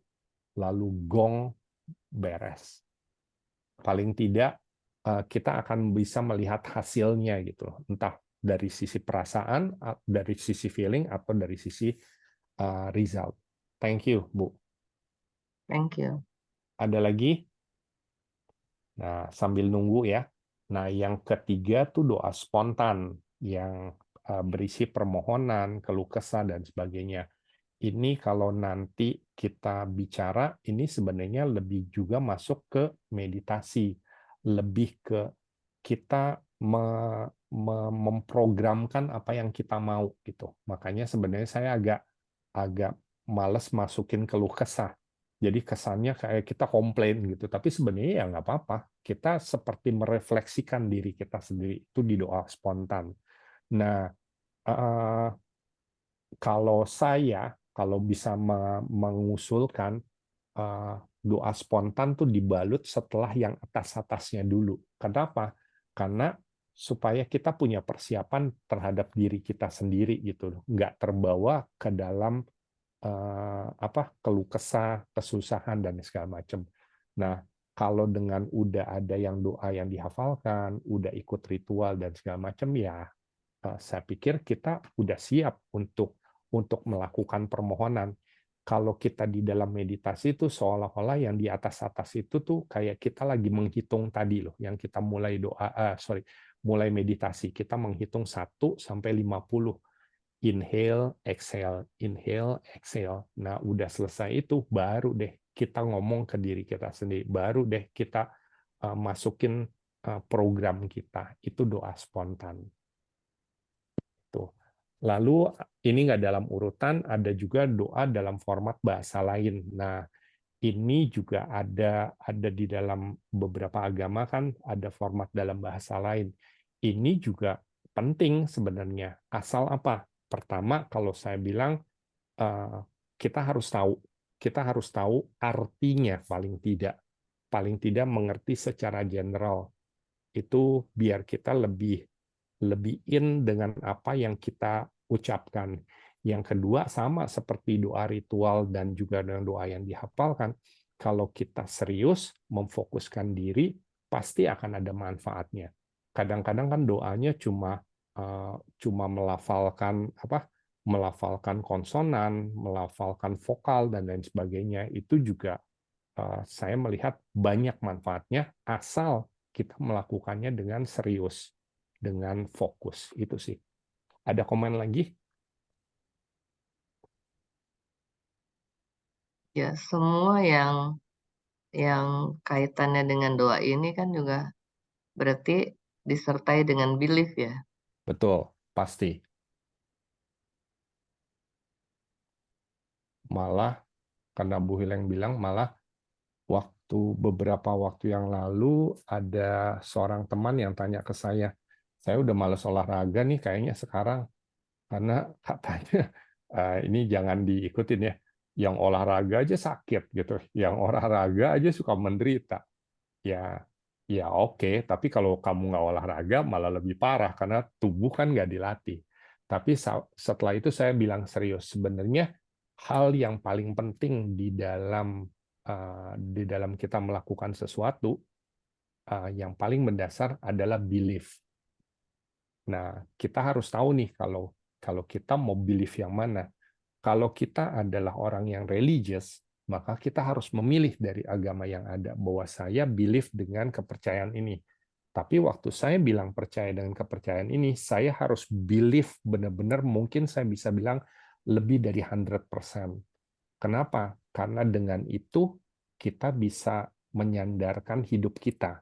lalu gong beres. Paling tidak kita akan bisa melihat hasilnya gitu, entah dari sisi perasaan, dari sisi feeling, atau dari sisi result. Thank you, Bu. Thank you. Ada lagi? Nah, sambil nunggu ya. Nah, yang ketiga tuh doa spontan yang berisi permohonan, keluh kesah, dan sebagainya. Ini kalau nanti kita bicara, ini sebenarnya lebih juga masuk ke meditasi. Lebih ke kita memprogramkan apa yang kita mau gitu. Makanya sebenarnya saya agak males masukin keluh kesah. Jadi kesannya kayak kita komplain gitu. Tapi sebenarnya ya nggak apa-apa. Kita seperti merefleksikan diri kita sendiri. Itu di doa spontan. Nah, kalau bisa mengusulkan doa spontan tuh dibalut setelah yang atas-atasnya dulu. Kenapa? Karena supaya kita punya persiapan terhadap diri kita sendiri gitu, nggak terbawa ke dalam keluh kesah, kesusahan, dan segala macam. Nah, kalau dengan udah ada yang doa yang dihafalkan, udah ikut ritual dan segala macam, ya saya pikir kita udah siap untuk melakukan permohonan. Kalau kita di dalam meditasi itu seolah-olah yang di atas-atas itu tuh kayak kita lagi menghitung tadi loh, yang kita mulai meditasi, kita menghitung 1 sampai 50. Inhale, exhale, inhale, exhale. Nah, udah selesai itu baru deh kita ngomong ke diri kita sendiri, baru deh kita masukin program kita. Itu doa spontan. Tuh. Lalu ini nggak dalam urutan, ada juga doa dalam format bahasa lain. Nah, ini juga ada di dalam beberapa agama kan ada format dalam bahasa lain. Ini juga penting sebenarnya. Asal apa? Pertama, kalau saya bilang kita harus tahu artinya paling tidak mengerti secara general. Itu biar kita lebih in dengan apa yang kita ucapkan. Yang kedua, sama seperti doa ritual dan juga dengan doa yang dihafalkan, kalau kita serius memfokuskan diri, pasti akan ada manfaatnya. Kadang-kadang kan doanya cuma melafalkan konsonan, melafalkan vokal, dan lain sebagainya. Itu juga saya melihat banyak manfaatnya, asal kita melakukannya dengan serius, dengan fokus. Itu sih. Ada komen lagi? Ya, semua yang kaitannya dengan doa ini kan juga berarti disertai dengan belief ya. Betul, pasti. Malah, karena Bu Hileng bilang, malah beberapa waktu yang lalu ada seorang teman yang tanya ke saya udah males olahraga nih kayaknya sekarang, karena katanya ini jangan diikutin ya, yang olahraga aja sakit gitu, yang olahraga aja suka menderita. Ya oke, tapi kalau kamu nggak olahraga malah lebih parah karena tubuh kan nggak dilatih. Tapi setelah itu saya bilang serius, sebenarnya hal yang paling penting di dalam kita melakukan sesuatu, yang paling mendasar adalah belief. Nah, kita harus tahu nih kalau kita mau belief yang mana. kalau kita adalah orang yang religious, maka kita harus memilih dari agama yang ada bahwa saya believe dengan kepercayaan ini. Tapi waktu saya bilang percaya dengan kepercayaan ini, saya harus believe benar-benar, mungkin saya bisa bilang lebih dari 100%. Kenapa? Karena dengan itu kita bisa menyandarkan hidup kita.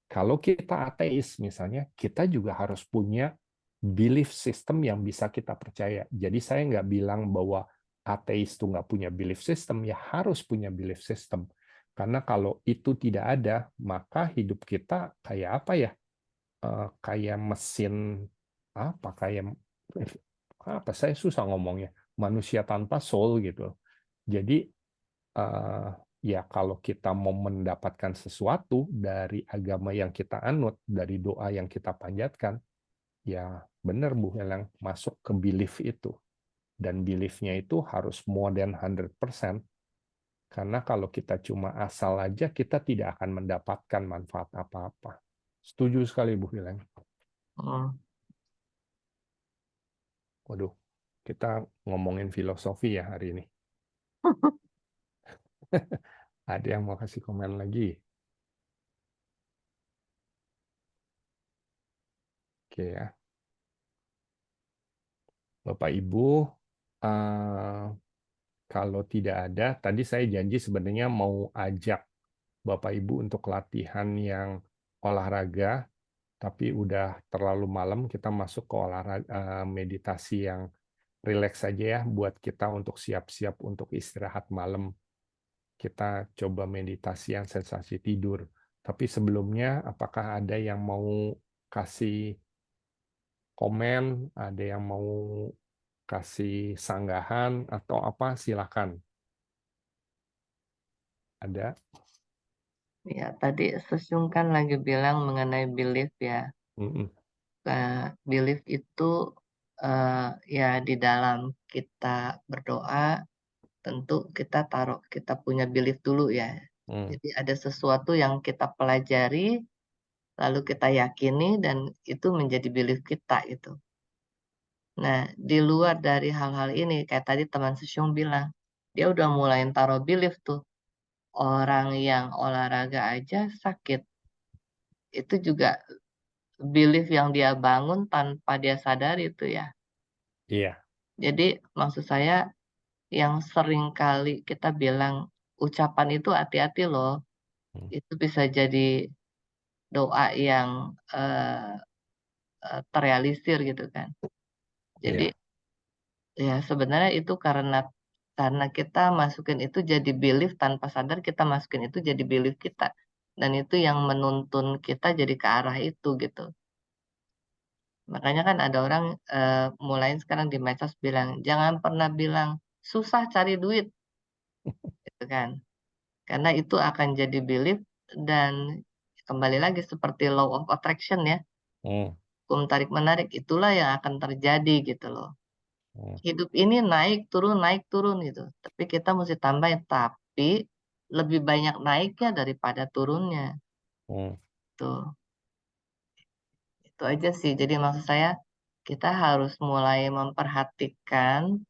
Kalau kita ateis misalnya, kita juga harus punya belief system yang bisa kita percaya. Jadi saya nggak bilang bahwa ateis itu nggak punya belief system, ya harus punya belief system. Karena kalau itu tidak ada, maka hidup kita kayak apa ya? Kayak mesin apa? Kayak apa? Saya susah ngomongnya. Manusia tanpa soul gitu. Jadi ya kalau kita mau mendapatkan sesuatu dari agama yang kita anut, dari doa yang kita panjatkan, ya benar Bu Helang, masuk ke belief itu. Dan belief-nya itu harus more than 100%. Karena kalau kita cuma asal aja, kita tidak akan mendapatkan manfaat apa-apa. Setuju sekali Bu Helang. Hmm. Waduh, kita ngomongin filosofi ya hari ini. Ada yang mau kasih komen lagi? Oke ya. Bapak Ibu, kalau tidak ada, tadi saya janji sebenarnya mau ajak Bapak Ibu untuk latihan yang olahraga, tapi udah terlalu malam, kita masuk ke olahraga meditasi yang rileks saja ya, buat kita untuk siap-siap untuk istirahat malam. Kita coba meditasi yang sensasi tidur. Tapi sebelumnya, apakah ada yang mau kasih komen, ada yang mau kasih sanggahan atau apa, silakan. Ada? Ya, tadi Susyung kan lagi bilang mengenai belief ya. Mm-mm. Belief itu ya di dalam kita berdoa, tentu kita punya belief dulu ya. Jadi ada sesuatu yang kita pelajari, lalu kita yakini, dan itu menjadi belief kita itu. Nah, di luar dari hal-hal ini, kayak tadi teman Susyung bilang, dia udah mulai taruh belief tuh. Orang yang olahraga aja sakit. Itu juga belief yang dia bangun tanpa dia sadari itu ya. Iya. Jadi maksud saya yang sering kali kita bilang ucapan itu hati-hati loh. Itu bisa jadi doa yang terrealisir gitu kan. Jadi Iya. ya sebenarnya itu karena kita masukin itu jadi belief tanpa sadar, kita masukin itu jadi belief kita. Dan itu yang menuntun kita jadi ke arah itu gitu. Makanya kan ada orang mulai sekarang di medsos bilang, jangan pernah bilang susah cari duit, gitu kan. Karena itu akan jadi belief dan kembali lagi seperti law of attraction ya, hukum tarik menarik, itulah yang akan terjadi gitu loh. Hidup ini naik turun gitu. Tapi kita mesti tambahin, tapi lebih banyak naiknya daripada turunnya. Tuh. Itu aja sih. Jadi maksud saya kita harus mulai memperhatikan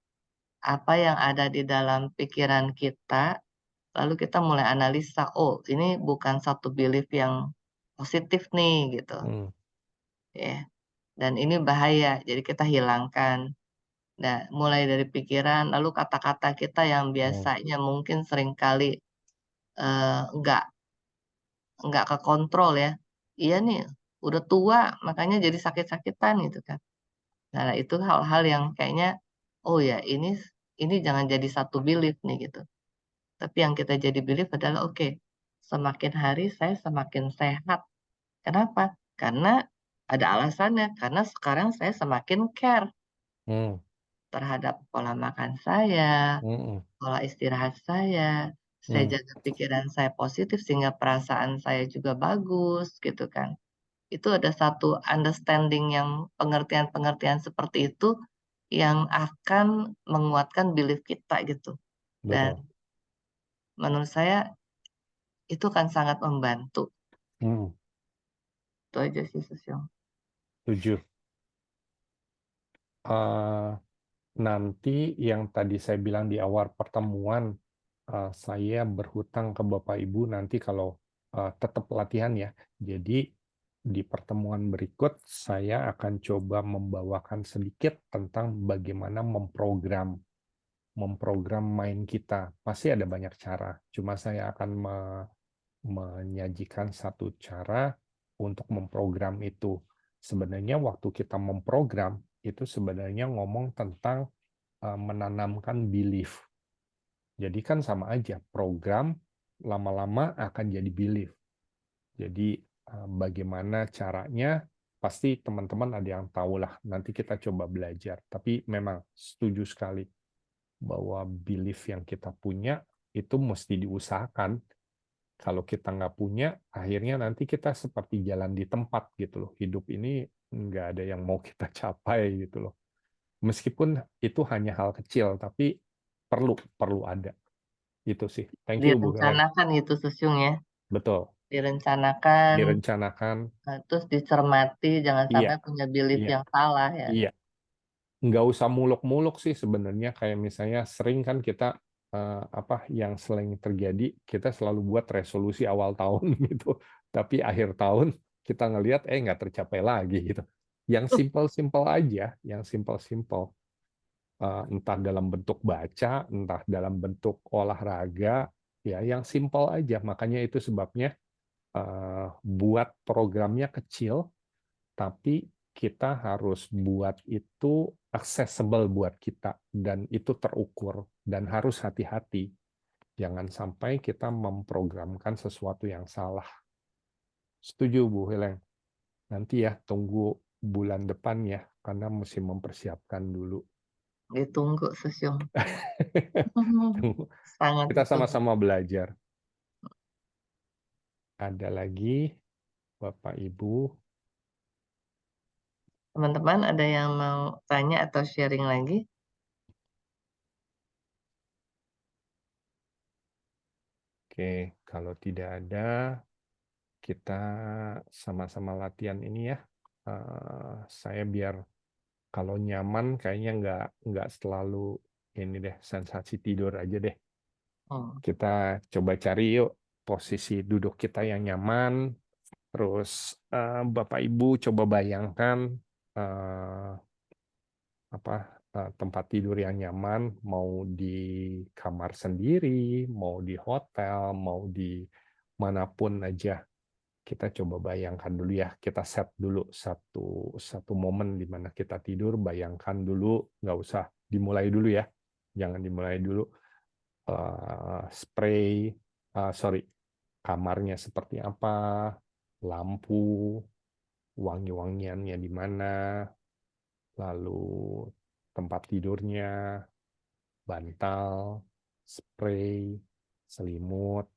apa yang ada di dalam pikiran kita, lalu kita mulai analisa, oh ini bukan satu belief yang positif nih gitu. Ya. Dan ini bahaya, jadi kita hilangkan. Nah, mulai dari pikiran, lalu kata-kata kita yang biasanya mungkin seringkali nggak kekontrol ya. Iya nih, udah tua, makanya jadi sakit-sakitan gitu kan. Nah, itu hal-hal yang kayaknya, oh ya ini jangan jadi satu belief nih gitu. Tapi yang kita jadi belief adalah, oke, semakin hari saya semakin sehat. Kenapa? Karena ada alasannya. Karena sekarang saya semakin care terhadap pola makan saya, pola istirahat saya. Saya jaga pikiran saya positif sehingga perasaan saya juga bagus gitu kan. Itu ada satu understanding yang pengertian-pengertian seperti itu yang akan menguatkan belief kita gitu. Dan Betul. menurut saya itu kan sangat membantu. Itu aja sih Susyong. Setuju. nanti yang tadi saya bilang di awal pertemuan, saya berhutang ke Bapak Ibu nanti kalau tetap latihan ya. Jadi di pertemuan berikut saya akan coba membawakan sedikit tentang bagaimana memprogram main kita. Pasti ada banyak cara. Cuma saya akan menyajikan satu cara untuk memprogram itu. Sebenarnya waktu kita memprogram itu sebenarnya ngomong tentang menanamkan belief. Jadi kan sama aja, program lama-lama akan jadi belief. Jadi bagaimana caranya, pasti teman-teman ada yang tahu lah, nanti kita coba belajar. Tapi memang setuju sekali bahwa belief yang kita punya itu mesti diusahakan. Kalau kita nggak punya, akhirnya nanti kita seperti jalan di tempat gitu loh. Hidup ini nggak ada yang mau kita capai gitu loh. Meskipun itu hanya hal kecil, tapi perlu ada. Itu sih. Thank you, Bu Helen. Direncanakan gitu Susyung ya. Betul. Direncanakan, Direncanakan. terus dicermati, jangan Iya, sampai punya belief iya, yang salah ya. iya. Nggak usah muluk-muluk sih sebenarnya. Kayak misalnya sering kan kita yang sering terjadi, kita selalu buat resolusi awal tahun gitu. Tapi akhir tahun kita ngelihat nggak tercapai lagi gitu. Yang simple-simple aja, yang simple-simple. Entah dalam bentuk baca, entah dalam bentuk olahraga, ya yang simple aja. Makanya itu sebabnya buat programnya kecil, tapi kita harus buat itu accessible buat kita, dan itu terukur, dan harus hati-hati. Jangan sampai kita memprogramkan sesuatu yang salah. Setuju, Bu Heleng? Nanti ya, tunggu bulan depan ya, karena mesti mempersiapkan dulu. Ditunggu Susyung. Sangat Kita ditunggu. sama-sama belajar. Ada lagi, Bapak Ibu? Teman-teman ada yang mau tanya atau sharing lagi? Oke, kalau tidak ada, kita sama-sama latihan ini ya. Saya biar kalau nyaman kayaknya nggak selalu ini deh, sensasi tidur aja deh. Kita coba cari yuk posisi duduk kita yang nyaman. Terus Bapak Ibu coba bayangkan tempat tidur yang nyaman, mau di kamar sendiri, mau di hotel, mau di manapun aja. Kita coba bayangkan dulu ya, kita set dulu satu momen di mana kita tidur, bayangkan dulu, nggak usah dimulai dulu ya, jangan dimulai dulu. Kamarnya seperti apa, lampu, wangi-wangiannya di mana, lalu tempat tidurnya, bantal, spray, selimut.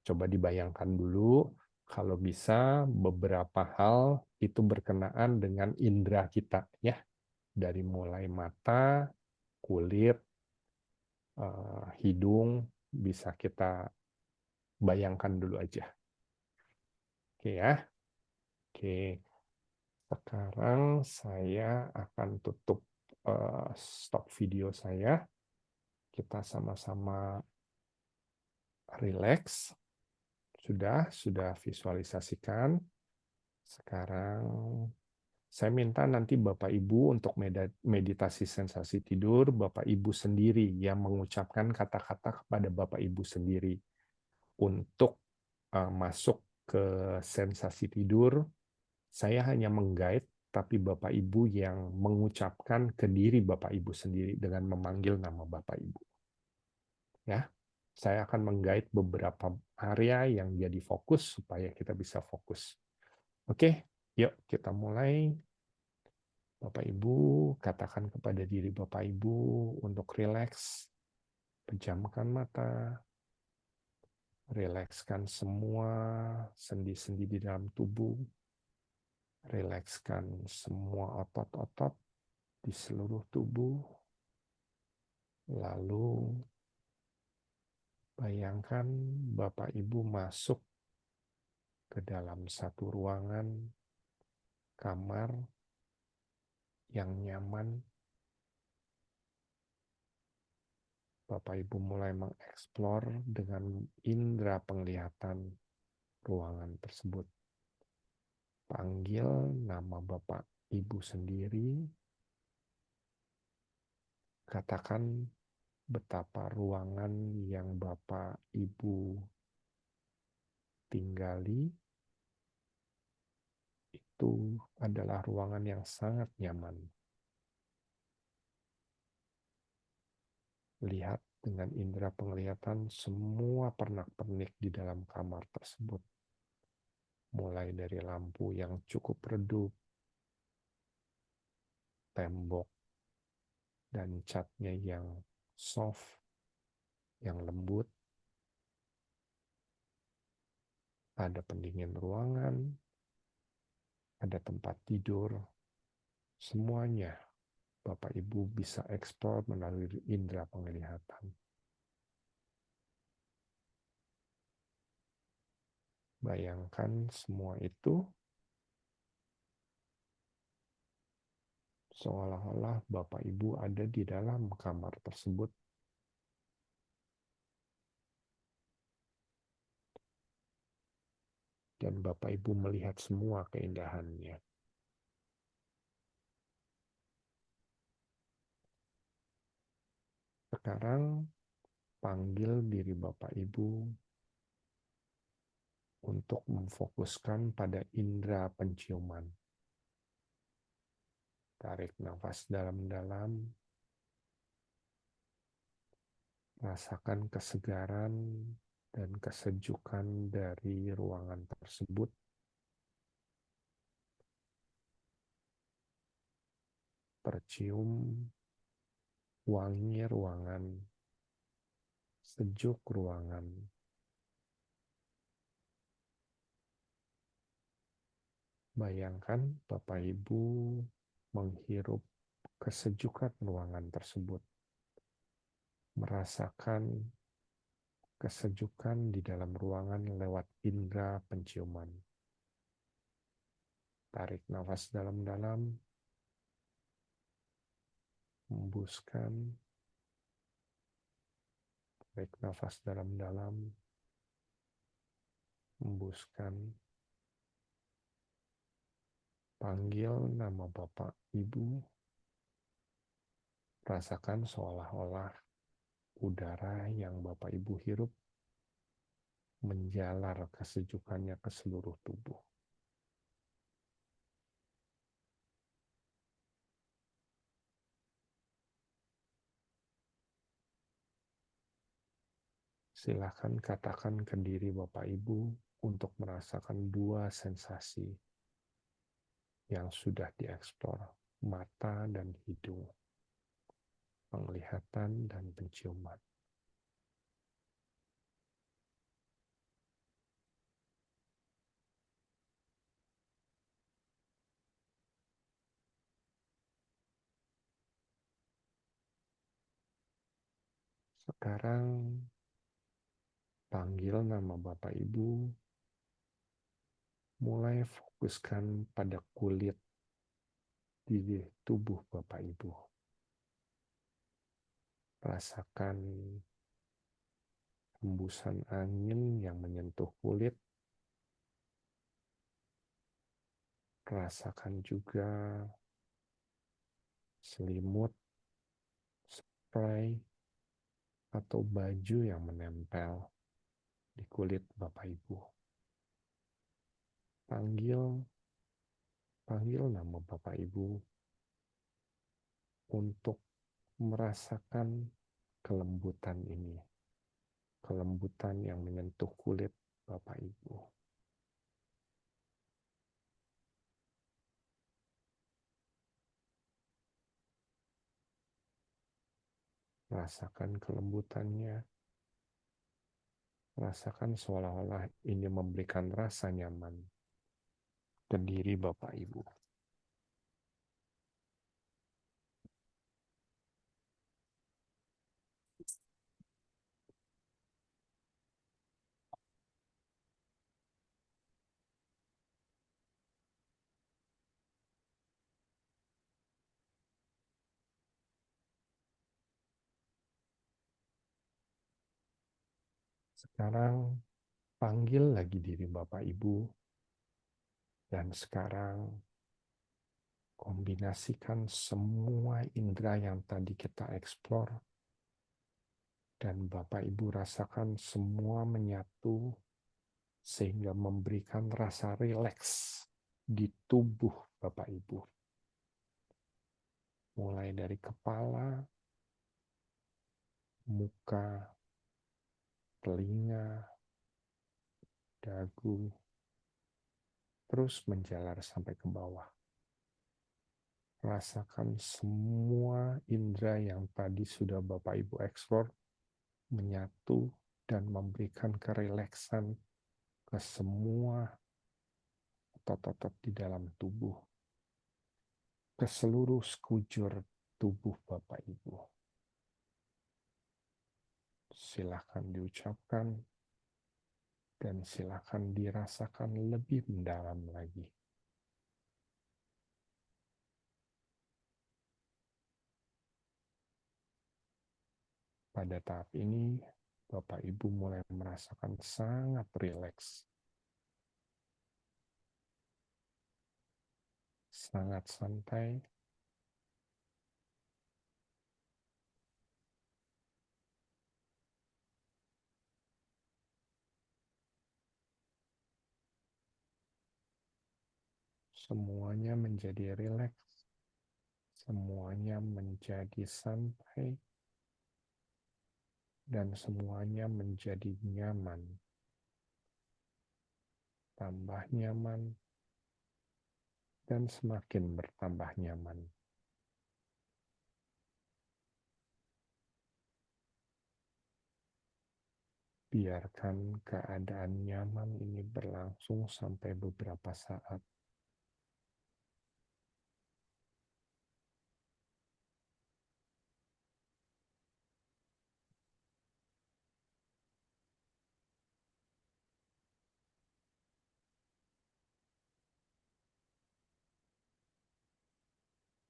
Coba dibayangkan dulu, kalau bisa beberapa hal itu berkenaan dengan indera kita ya. Dari mulai mata, kulit, hidung, bisa kita bayangkan dulu aja. Oke ya. Oke. Sekarang saya akan tutup stop video saya. Kita sama-sama relax. Sudah visualisasikan. Sekarang saya minta nanti Bapak Ibu untuk meditasi sensasi tidur, Bapak Ibu sendiri yang mengucapkan kata-kata kepada Bapak Ibu sendiri untuk masuk ke sensasi tidur. Saya hanya menggait, tapi Bapak Ibu yang mengucapkan ke diri Bapak Ibu sendiri dengan memanggil nama Bapak Ibu. Ya, saya akan menggait beberapa area yang jadi fokus supaya kita bisa fokus. Oke, yuk kita mulai. Bapak Ibu, katakan kepada diri Bapak Ibu untuk rileks, pejamkan mata, rilekskan semua sendi-sendi di dalam tubuh, rilekskan semua otot-otot di seluruh tubuh, lalu bayangkan Bapak Ibu masuk ke dalam satu ruangan, kamar yang nyaman, Bapak Ibu mulai mengeksplor dengan indera penglihatan ruangan tersebut. Panggil nama Bapak Ibu sendiri. Katakan betapa ruangan yang Bapak Ibu tinggali itu adalah ruangan yang sangat nyaman. Lihat dengan indera penglihatan semua pernak-pernik di dalam kamar tersebut. Mulai dari lampu yang cukup redup, tembok dan catnya yang soft, yang lembut, ada pendingin ruangan, ada tempat tidur, semuanya Bapak Ibu bisa eksplor melalui indera penglihatan. Bayangkan semua itu seolah-olah Bapak Ibu ada di dalam kamar tersebut. Dan Bapak Ibu melihat semua keindahannya. Sekarang panggil diri Bapak Ibu untuk memfokuskan pada indera penciuman. Tarik nafas dalam-dalam, rasakan kesegaran dan kesejukan dari ruangan tersebut. Tercium wangi ruangan, sejuk ruangan. Bayangkan Bapak Ibu menghirup kesejukan ruangan tersebut. Merasakan kesejukan di dalam ruangan lewat indera penciuman. Tarik nafas dalam-dalam, hembuskan, tarik nafas dalam-dalam, hembuskan. Panggil nama Bapak Ibu, rasakan seolah-olah udara yang Bapak Ibu hirup menjalar kesejukannya ke seluruh tubuh. Silakan katakan ke diri Bapak Ibu untuk merasakan dua sensasi yang sudah dieksplor, mata dan hidung, penglihatan dan penciuman. Sekarang panggil nama Bapak Ibu, mulai fokuskan pada kulit di tubuh Bapak Ibu. Rasakan hembusan angin yang menyentuh kulit. Rasakan juga selimut, spray, atau baju yang menempel di kulit Bapak Ibu. Panggil nama Bapak Ibu untuk merasakan kelembutan ini. Kelembutan yang menyentuh kulit Bapak Ibu. Rasakan kelembutannya. Rasakan seolah-olah ini memberikan rasa nyaman ke diri Bapak Ibu. Sekarang panggil lagi diri Bapak Ibu, dan sekarang kombinasikan semua indera yang tadi kita eksplor, dan Bapak Ibu rasakan semua menyatu sehingga memberikan rasa rileks di tubuh Bapak Ibu. Mulai dari kepala, muka, telinga, dagu, terus menjalar sampai ke bawah. Rasakan semua indera yang tadi sudah Bapak Ibu eksplor menyatu dan memberikan kerileksan ke semua otot-otot di dalam tubuh, ke seluruh sekujur tubuh Bapak Ibu. Silakan diucapkan dan silakan dirasakan lebih mendalam lagi. Pada tahap ini, Bapak Ibu mulai merasakan sangat rileks, sangat santai, semuanya menjadi rileks, semuanya menjadi santai, dan semuanya menjadi nyaman. Tambah nyaman, dan semakin bertambah nyaman. Biarkan keadaan nyaman ini berlangsung sampai beberapa saat.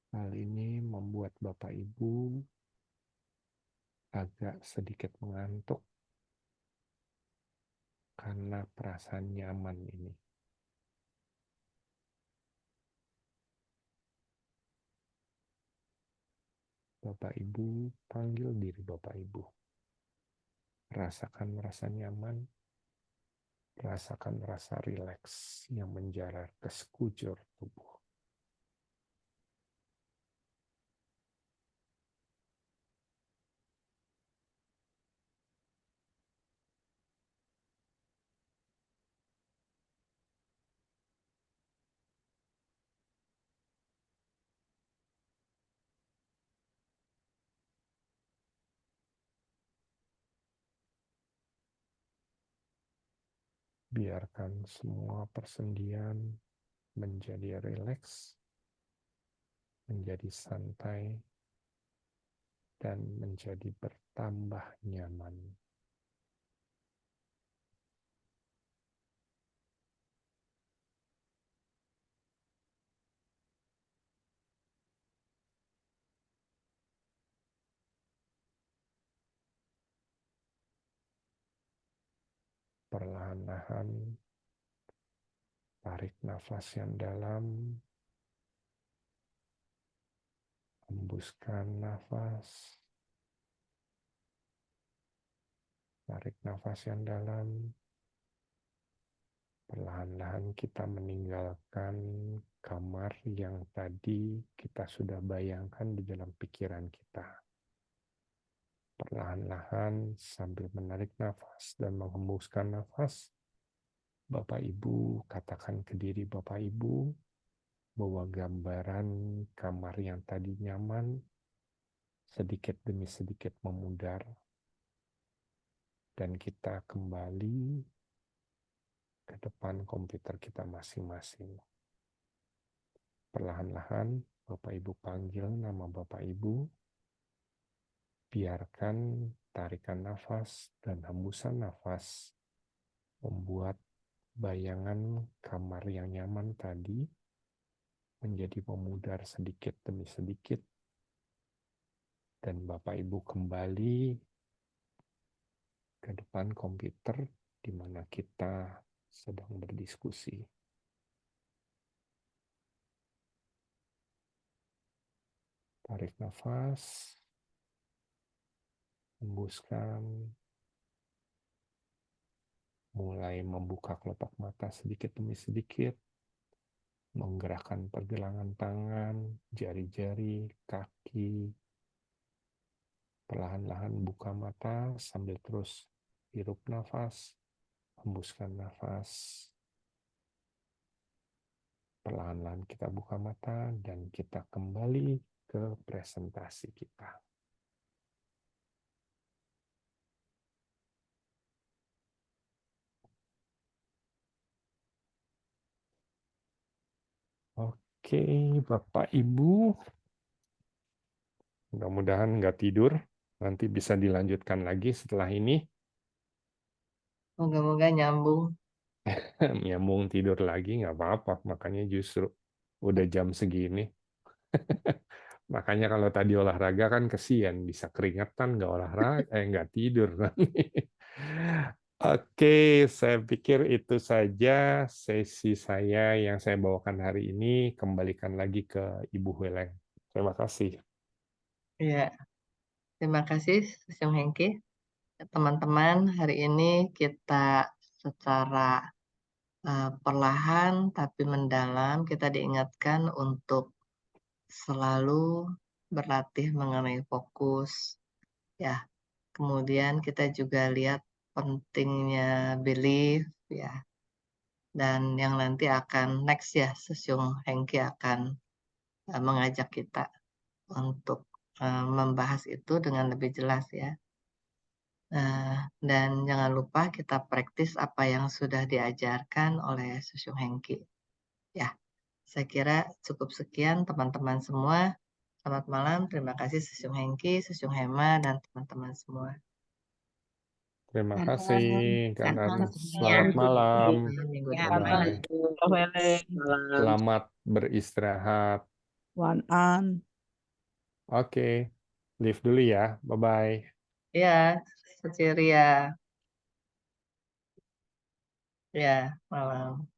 Hal ini membuat Bapak Ibu agak sedikit mengantuk karena perasaan nyaman ini. Bapak Ibu panggil diri Bapak Ibu. Rasakan rasa nyaman, rasakan rasa rileks yang menjalar ke sekujur tubuh. Biarkan semua persendian menjadi rileks, menjadi santai, dan menjadi bertambah nyaman. Perlahan-lahan tarik nafas yang dalam, hembuskan nafas, tarik nafas yang dalam. Perlahan-lahan kita meninggalkan kamar yang tadi kita sudah bayangkan di dalam pikiran kita. Perlahan-lahan sambil menarik nafas dan menghembuskan nafas, Bapak Ibu katakan ke diri Bapak Ibu bahwa gambaran kamar yang tadi nyaman sedikit demi sedikit memudar, dan kita kembali ke depan komputer kita masing-masing. Perlahan-lahan Bapak Ibu panggil nama Bapak Ibu, biarkan tarikan nafas dan hembusan nafas membuat bayangan kamar yang nyaman tadi menjadi memudar sedikit demi sedikit, dan Bapak Ibu kembali ke ke depan komputer di mana kita sedang berdiskusi. Tarik nafas, hembuskan, mulai membuka kelopak mata sedikit demi sedikit, menggerakkan pergelangan tangan, jari-jari, kaki, perlahan-lahan buka mata sambil terus hirup nafas, hembuskan nafas. Perlahan-lahan kita buka mata dan kita kembali ke presentasi kita. Oke, Bapak Ibu, mudah-mudahan nggak tidur. Nanti bisa dilanjutkan lagi setelah ini. Moga-moga nyambung. Nyambung tidur lagi nggak apa-apa, makanya justru udah jam segini. Makanya kalau tadi olahraga kan kesian, bisa keringetan nggak olahraga, nggak tidur. Oke, saya pikir itu saja sesi saya yang saya bawakan hari ini. Kembalikan lagi ke Ibu Weleng. Terima kasih. Ya, terima kasih Sung Hengki. Teman-teman, hari ini kita secara perlahan tapi mendalam kita diingatkan untuk selalu berlatih mengenai fokus, ya. Kemudian kita juga lihat pentingnya belief, ya. Dan yang nanti akan next ya, Sung Hengki akan mengajak kita untuk membahas itu dengan lebih jelas ya. Dan jangan lupa kita praktis apa yang sudah diajarkan oleh Sung Hengki. Ya, saya kira cukup sekian teman-teman semua. Selamat malam, terima kasih Sung Hengki, Sung Hema, dan teman-teman semua. Terima Salam, kasih, Kak salam Nat. semuanya. Selamat malam. Minggu Ya, depan. malam. Bye-bye. Selamat beristirahat. One on. Oke, leave dulu ya. Bye-bye. Ya, Ceria. Ya, malam.